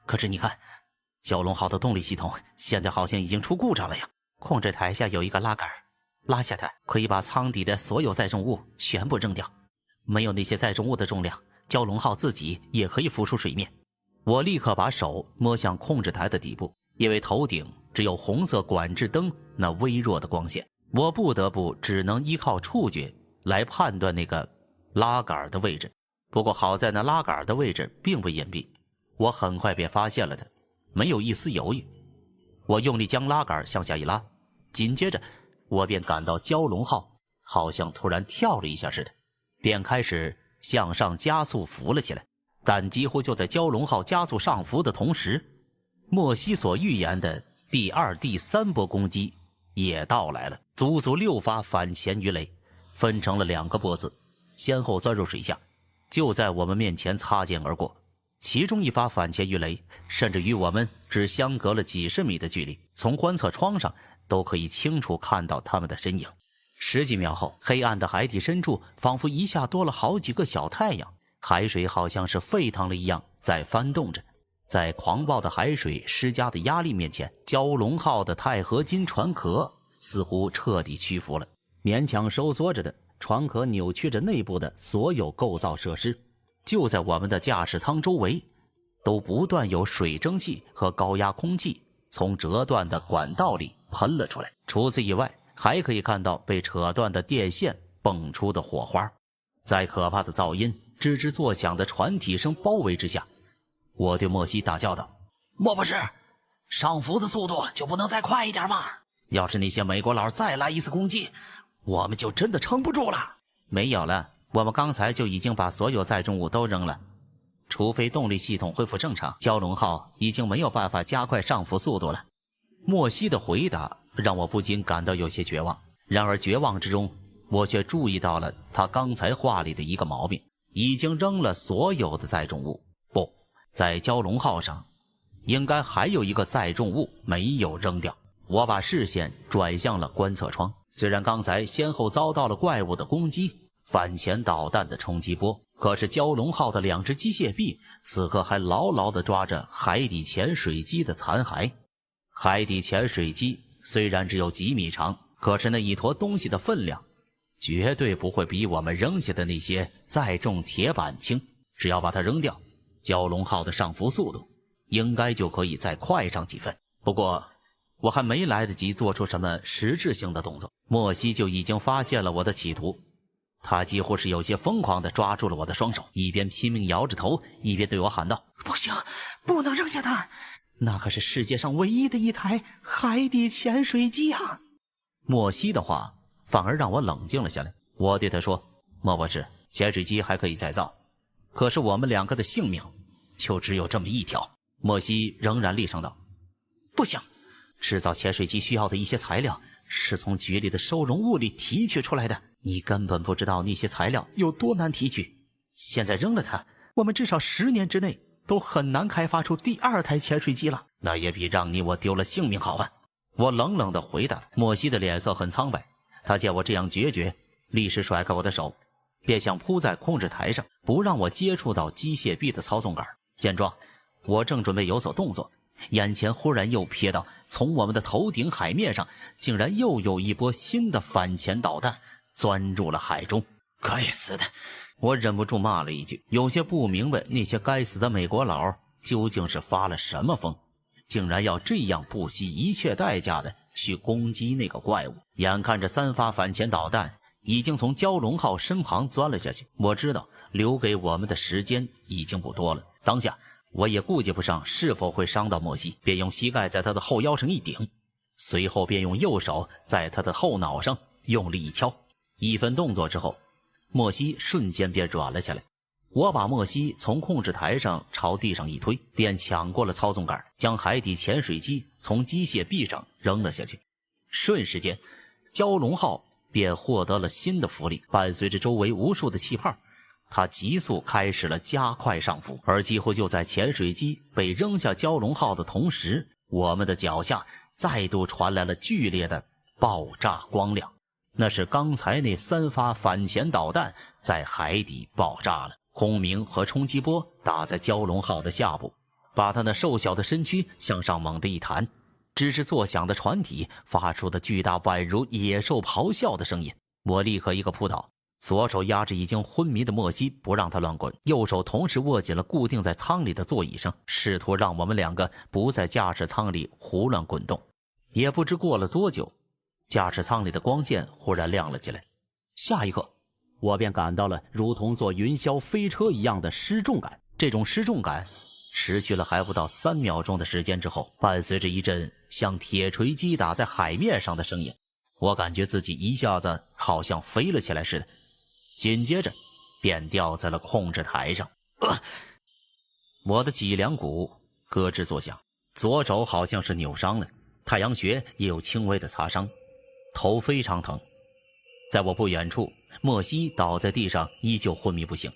可是你看，蛟龙号的动力系统现在好像已经出故障了呀。控制台下有一个拉杆，拉下它可以把舱底的所有载重物全部扔掉，没有那些载重物的重量，蛟龙号自己也可以浮出水面。我立刻把手摸向控制台的底部，因为头顶只有红色管制灯那微弱的光线，我不得不只能依靠触觉来判断那个拉杆的位置。不过好在那拉杆的位置并不隐蔽，我很快便发现了它，没有一丝犹豫。我用力将拉杆向下一拉，紧接着我便感到蛟龙号好像突然跳了一下似的，便开始向上加速浮了起来。但几乎就在蛟龙号加速上浮的同时，莫西所预言的第二、第三波攻击也到来了。足足6发反潜鱼雷分成了2个波次，先后钻入水下，就在我们面前擦肩而过。其中一发反潜鱼雷甚至与我们只相隔了几十米的距离，从观测窗上都可以清楚看到他们的身影。10几秒后，黑暗的海底深处仿佛一下多了好几个小太阳，海水好像是沸腾了一样在翻动着。在狂暴的海水施加的压力面前，蛟龙号的钛合金船壳似乎彻底屈服了，勉强收缩着的船壳扭曲着内部的所有构造设施。就在我们的驾驶舱周围，都不断有水蒸气和高压空气从折断的管道里喷了出来。除此以外，还可以看到被扯断的电线蹦出的火花。在可怕的噪音、吱吱作响的船体声包围之下，我对莫西大叫道，莫博士，上浮的速度就不能再快一点吗？要是那些美国佬再来一次攻击，我们就真的撑不住了。没有了，我们刚才就已经把所有载重物都扔了。除非动力系统恢复正常，蛟龙号已经没有办法加快上浮速度了。莫西的回答让我不禁感到有些绝望，然而绝望之中，我却注意到了他刚才话里的一个毛病：已经扔了所有的载重物。不，在蛟龙号上，应该还有一个载重物没有扔掉。我把视线转向了观测窗，虽然刚才先后遭到了怪物的攻击、反潜导弹的冲击波，可是蛟龙号的2只机械臂此刻还牢牢地抓着海底潜水机的残骸。海底潜水机虽然只有几米长，可是那一坨东西的分量绝对不会比我们扔下的那些载重铁板轻。只要把它扔掉，蛟龙号的上浮速度应该就可以再快上几分。不过我还没来得及做出什么实质性的动作，莫西就已经发现了我的企图。他几乎是有些疯狂地抓住了我的双手，一边拼命摇着头，一边对我喊道：不行，不能扔下它，那可是世界上唯一的一台海底潜水机啊！莫西的话反而让我冷静了下来。我对他说：莫博士，潜水机还可以再造，可是我们2个的性命就只有这么一条。莫西仍然厉声道：不行，制造潜水机需要的一些材料是从局里的收容物里提取出来的，你根本不知道那些材料有多难提取。现在扔了它，我们至少10年之内都很难开发出第2台潜水机了。那也比让你我丢了性命好啊！我冷冷地回答。莫西的脸色很苍白，他见我这样决绝，立时甩开我的手，便想扑在控制台上，不让我接触到机械臂的操纵杆。见状，我正准备有所动作，眼前忽然又瞥到从我们的头顶海面上竟然又有一波新的反潜导弹钻入了海中。该死的！我忍不住骂了一句，有些不明白那些该死的美国佬究竟是发了什么疯，竟然要这样不惜一切代价的去攻击那个怪物。眼看着3发反潜导弹已经从蛟龙号身旁钻了下去，我知道留给我们的时间已经不多了。当下我也顾及不上是否会伤到莫西，便用膝盖在他的后腰上一顶，随后便用右手在他的后脑上用力一敲。1分动作之后，莫西瞬间便软了下来。我把莫西从控制台上朝地上一推，便抢过了操纵杆，将海底潜水机从机械臂上扔了下去。瞬时间，蛟龙号便获得了新的浮力，伴随着周围无数的气泡，它急速开始了加快上浮。而几乎就在潜水机被扔下蛟龙号的同时，我们的脚下再度传来了剧烈的爆炸光亮。那是刚才那3发反潜导弹在海底爆炸了，轰鸣和冲击波打在蛟龙号的下部，把它那瘦小的身躯向上猛地一弹，吱吱作响的船体发出的巨大宛如野兽咆哮的声音。我立刻一个扑倒，左手压着已经昏迷的莫西不让他乱滚，右手同时握紧了固定在舱里的座椅上，试图让我们2个不在驾驶舱里胡乱滚动。也不知过了多久，驾驶舱里的光线忽然亮了起来，下一刻我便感到了如同坐云霄飞车一样的失重感。这种失重感持续了还不到3秒钟的时间之后，伴随着一阵像铁锤击打在海面上的声音，我感觉自己一下子好像飞了起来似的，紧接着便掉在了控制台上。我的脊梁骨咯吱作响，左手好像是扭伤了，太阳穴也有轻微的擦伤，头非常疼。在我不远处，莫西倒在地上依旧昏迷不醒，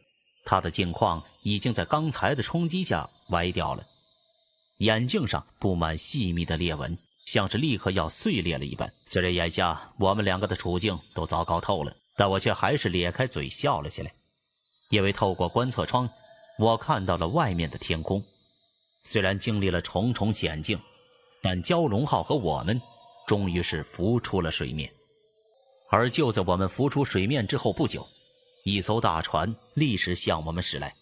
他的镜框已经在刚才的冲击下歪掉了，眼镜上布满细密的裂纹，像是立刻要碎裂了一般。虽然眼下我们2个的处境都糟糕透了，但我却还是咧开嘴笑了起来，因为透过观测窗，我看到了外面的天空。虽然经历了重重险境，但蛟龙号和我们终于是浮出了水面。而就在我们浮出水面之后不久，一艘大船立时向我们驶来，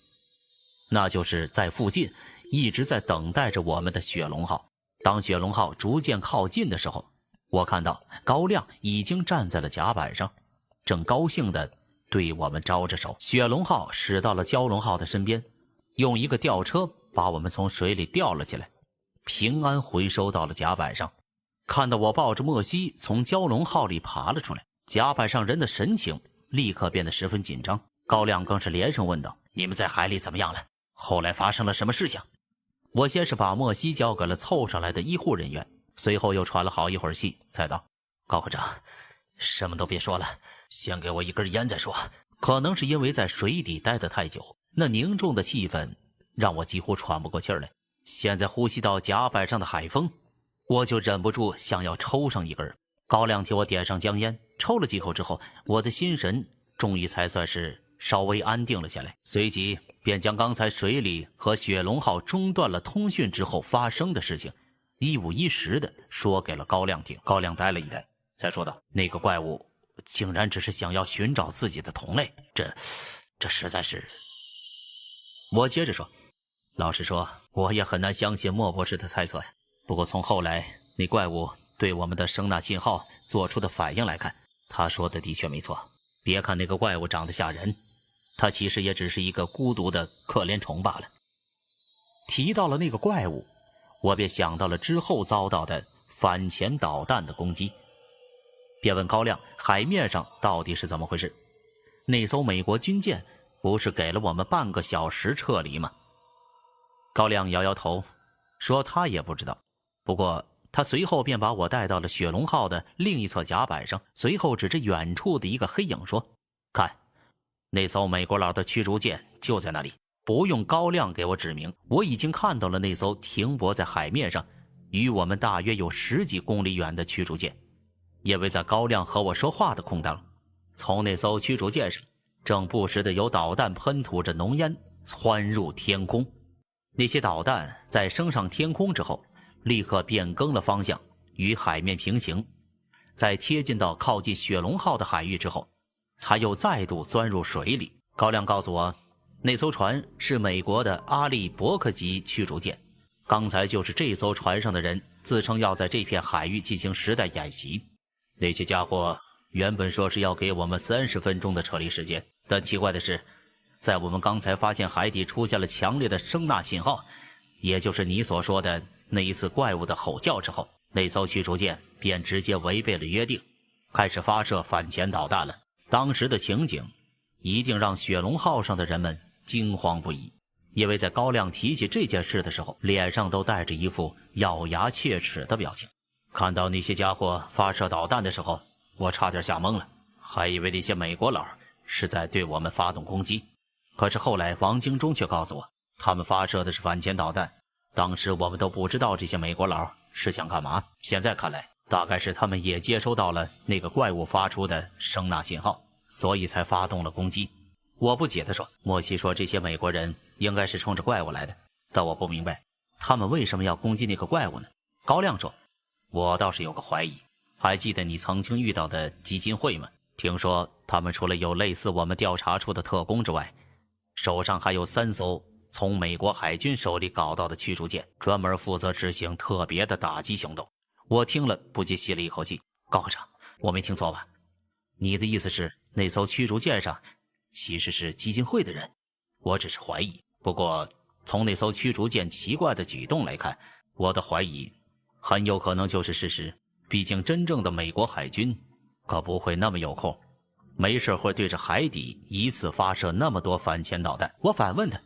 那就是在附近一直在等待着我们的雪龙号。当雪龙号逐渐靠近的时候，我看到高亮已经站在了甲板上，正高兴地对我们招着手。雪龙号驶到了蛟龙号的身边，用一个吊车把我们从水里吊了起来，平安回收到了甲板上。看到我抱着莫西从蛟龙号里爬了出来，甲板上人的神情立刻变得十分紧张。高亮更是连声问道：“你们在海里怎么样了？后来发生了什么事情？我先是把莫西交给了凑上来的医护人员，随后又喘了好一会儿气，才道：高科长，什么都别说了，先给我一根烟再说。可能是因为在水底待得太久，那凝重的气氛让我几乎喘不过气来。现在呼吸到甲板上的海风，我就忍不住想要抽上一根。高亮替我点上香烟，抽了几口之后，我的心神终于才算是稍微安定了下来，随即便将刚才水里和雪龙号中断了通讯之后发生的事情一五一十的说给了高亮听。高亮呆了一呆，才说道：那个怪物竟然只是想要寻找自己的同类，这实在是……我接着说，老实说，我也很难相信莫博士的猜测呀。不过从后来那怪物对我们的声呐信号做出的反应来看，他说的的确没错。别看那个怪物长得吓人，他其实也只是一个孤独的可怜虫罢了。提到了那个怪物，我便想到了之后遭到的反潜导弹的攻击，便问高亮海面上到底是怎么回事。那艘美国军舰不是给了我们半个小时撤离吗？高亮摇摇头，说他也不知道。不过他随后便把我带到了雪龙号的另一侧甲板上，随后指着远处的一个黑影说：看，那艘美国佬的驱逐舰就在那里。不用高亮给我指明，我已经看到了那艘停泊在海面上与我们大约有10几公里远的驱逐舰。因为在高亮和我说话的空当，从那艘驱逐舰上正不时的有导弹喷吐着浓烟窜入天空。那些导弹在升上天空之后，立刻变更了方向，与海面平行，在贴近到靠近雪龙号的海域之后，才又再度钻入水里。高亮告诉我，那艘船是美国的阿利伯克级驱逐舰，刚才就是这艘船上的人自称要在这片海域进行实弹演习。那些家伙原本说是要给我们30分钟的撤离时间，但奇怪的是，在我们刚才发现海底出现了强烈的声呐信号，也就是你所说的那一次怪物的吼叫之后，那艘驱逐舰便直接违背了约定，开始发射反潜导弹了。当时的情景一定让雪龙号上的人们惊慌不已，因为在高亮提起这件事的时候，脸上都带着一副咬牙切齿的表情。看到那些家伙发射导弹的时候，我差点吓懵了，还以为那些美国佬是在对我们发动攻击。可是后来王京忠却告诉我，他们发射的是反潜导弹，当时我们都不知道这些美国佬是想干嘛。现在看来，大概是他们也接收到了那个怪物发出的声呐信号，所以才发动了攻击。我不解地说，莫西说这些美国人应该是冲着怪物来的，但我不明白他们为什么要攻击那个怪物呢？高亮说，我倒是有个怀疑，还记得你曾经遇到的基金会吗？听说他们除了有类似我们调查处的特工之外，手上还有3艘从美国海军手里搞到的驱逐舰，专门负责执行特别的打击行动。我听了不禁吸了一口气，高科长，我没听错吧？你的意思是那艘驱逐舰上其实是基金会的人？我只是怀疑，不过从那艘驱逐舰奇怪的举动来看，我的怀疑很有可能就是事实。毕竟真正的美国海军可不会那么有空，没事会对着海底一次发射那么多反潜导弹。我反问他，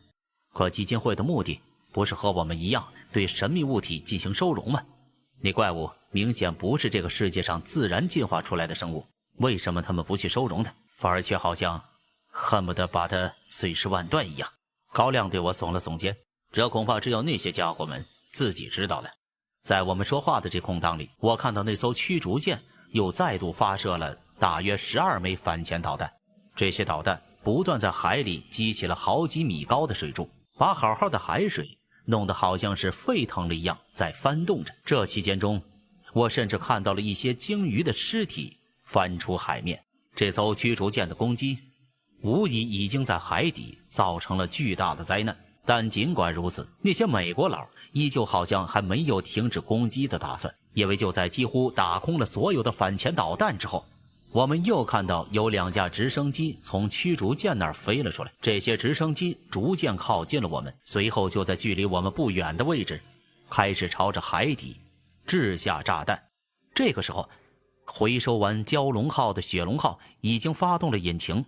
可基金会的目的不是和我们一样对神秘物体进行收容吗？那怪物明显不是这个世界上自然进化出来的生物，为什么他们不去收容它，反而却好像恨不得把它碎尸万段一样？高亮对我耸了耸肩，这恐怕只有那些家伙们自己知道了。在我们说话的这空档里，我看到那艘驱逐舰又再度发射了大约12枚反潜导弹，这些导弹不断在海里激起了好几米高的水柱，把好好的海水弄得好像是沸腾了一样在翻动着。这期间中，我甚至看到了一些鲸鱼的尸体翻出海面。这艘驱逐舰的攻击无疑已经在海底造成了巨大的灾难，但尽管如此，那些美国佬依旧好像还没有停止攻击的打算，因为就在几乎打空了所有的反潜导弹之后，我们又看到有2架直升机从驱逐舰那儿飞了出来。这些直升机逐渐靠近了我们，随后就在距离我们不远的位置开始朝着海底掷下炸弹。这个时候，回收完蛟龙号的雪龙号已经发动了引擎，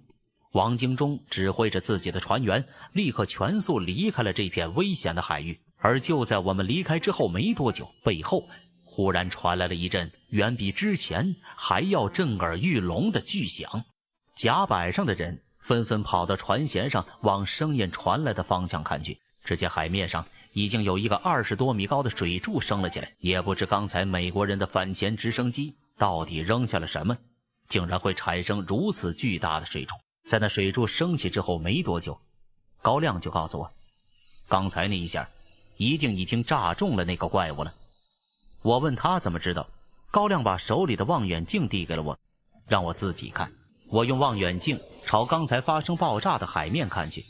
王京忠指挥着自己的船员，立刻全速离开了这片危险的海域。而就在我们离开之后没多久，背后忽然传来了一阵远比之前还要震耳欲聋的巨响。甲板上的人纷纷跑到船舷上，往声音传来的方向看去。只见海面上已经有一个20多米高的水柱升了起来。也不知刚才美国人的反潜直升机到底扔下了什么，竟然会产生如此巨大的水柱。在那水柱升起之后没多久，高亮就告诉我，刚才那一下一定已经炸中了那个怪物了。我问他怎么知道，高亮把手里的望远镜递给了我，让我自己看。我用望远镜朝刚才发生爆炸的海面看去，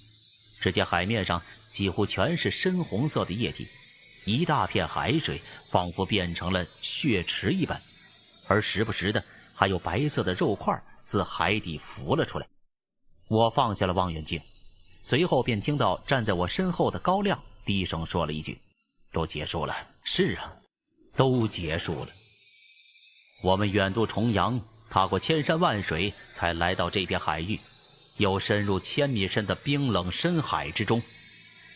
只见海面上几乎全是深红色的液体，一大片海水仿佛变成了血池一般，而时不时的还有白色的肉块自海底浮了出来。我放下了望远镜，随后便听到站在我身后的高亮低声说了一句：“都结束了。”是啊，都结束了。我们远渡重洋，踏过千山万水，才来到这片海域，又深入1000米深的冰冷深海之中，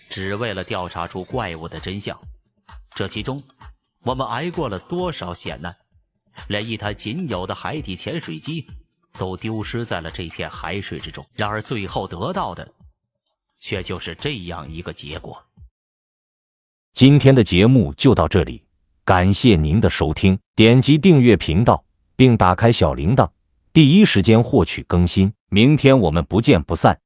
只为了调查出怪物的真相。这其中我们挨过了多少险难，连一台仅有的海底潜水机都丢失在了这片海水之中。然而最后得到的却就是这样一个结果。今天的节目就到这里，感谢您的收听，点击订阅频道并打开小铃铛，第一时间获取更新。明天我们不见不散。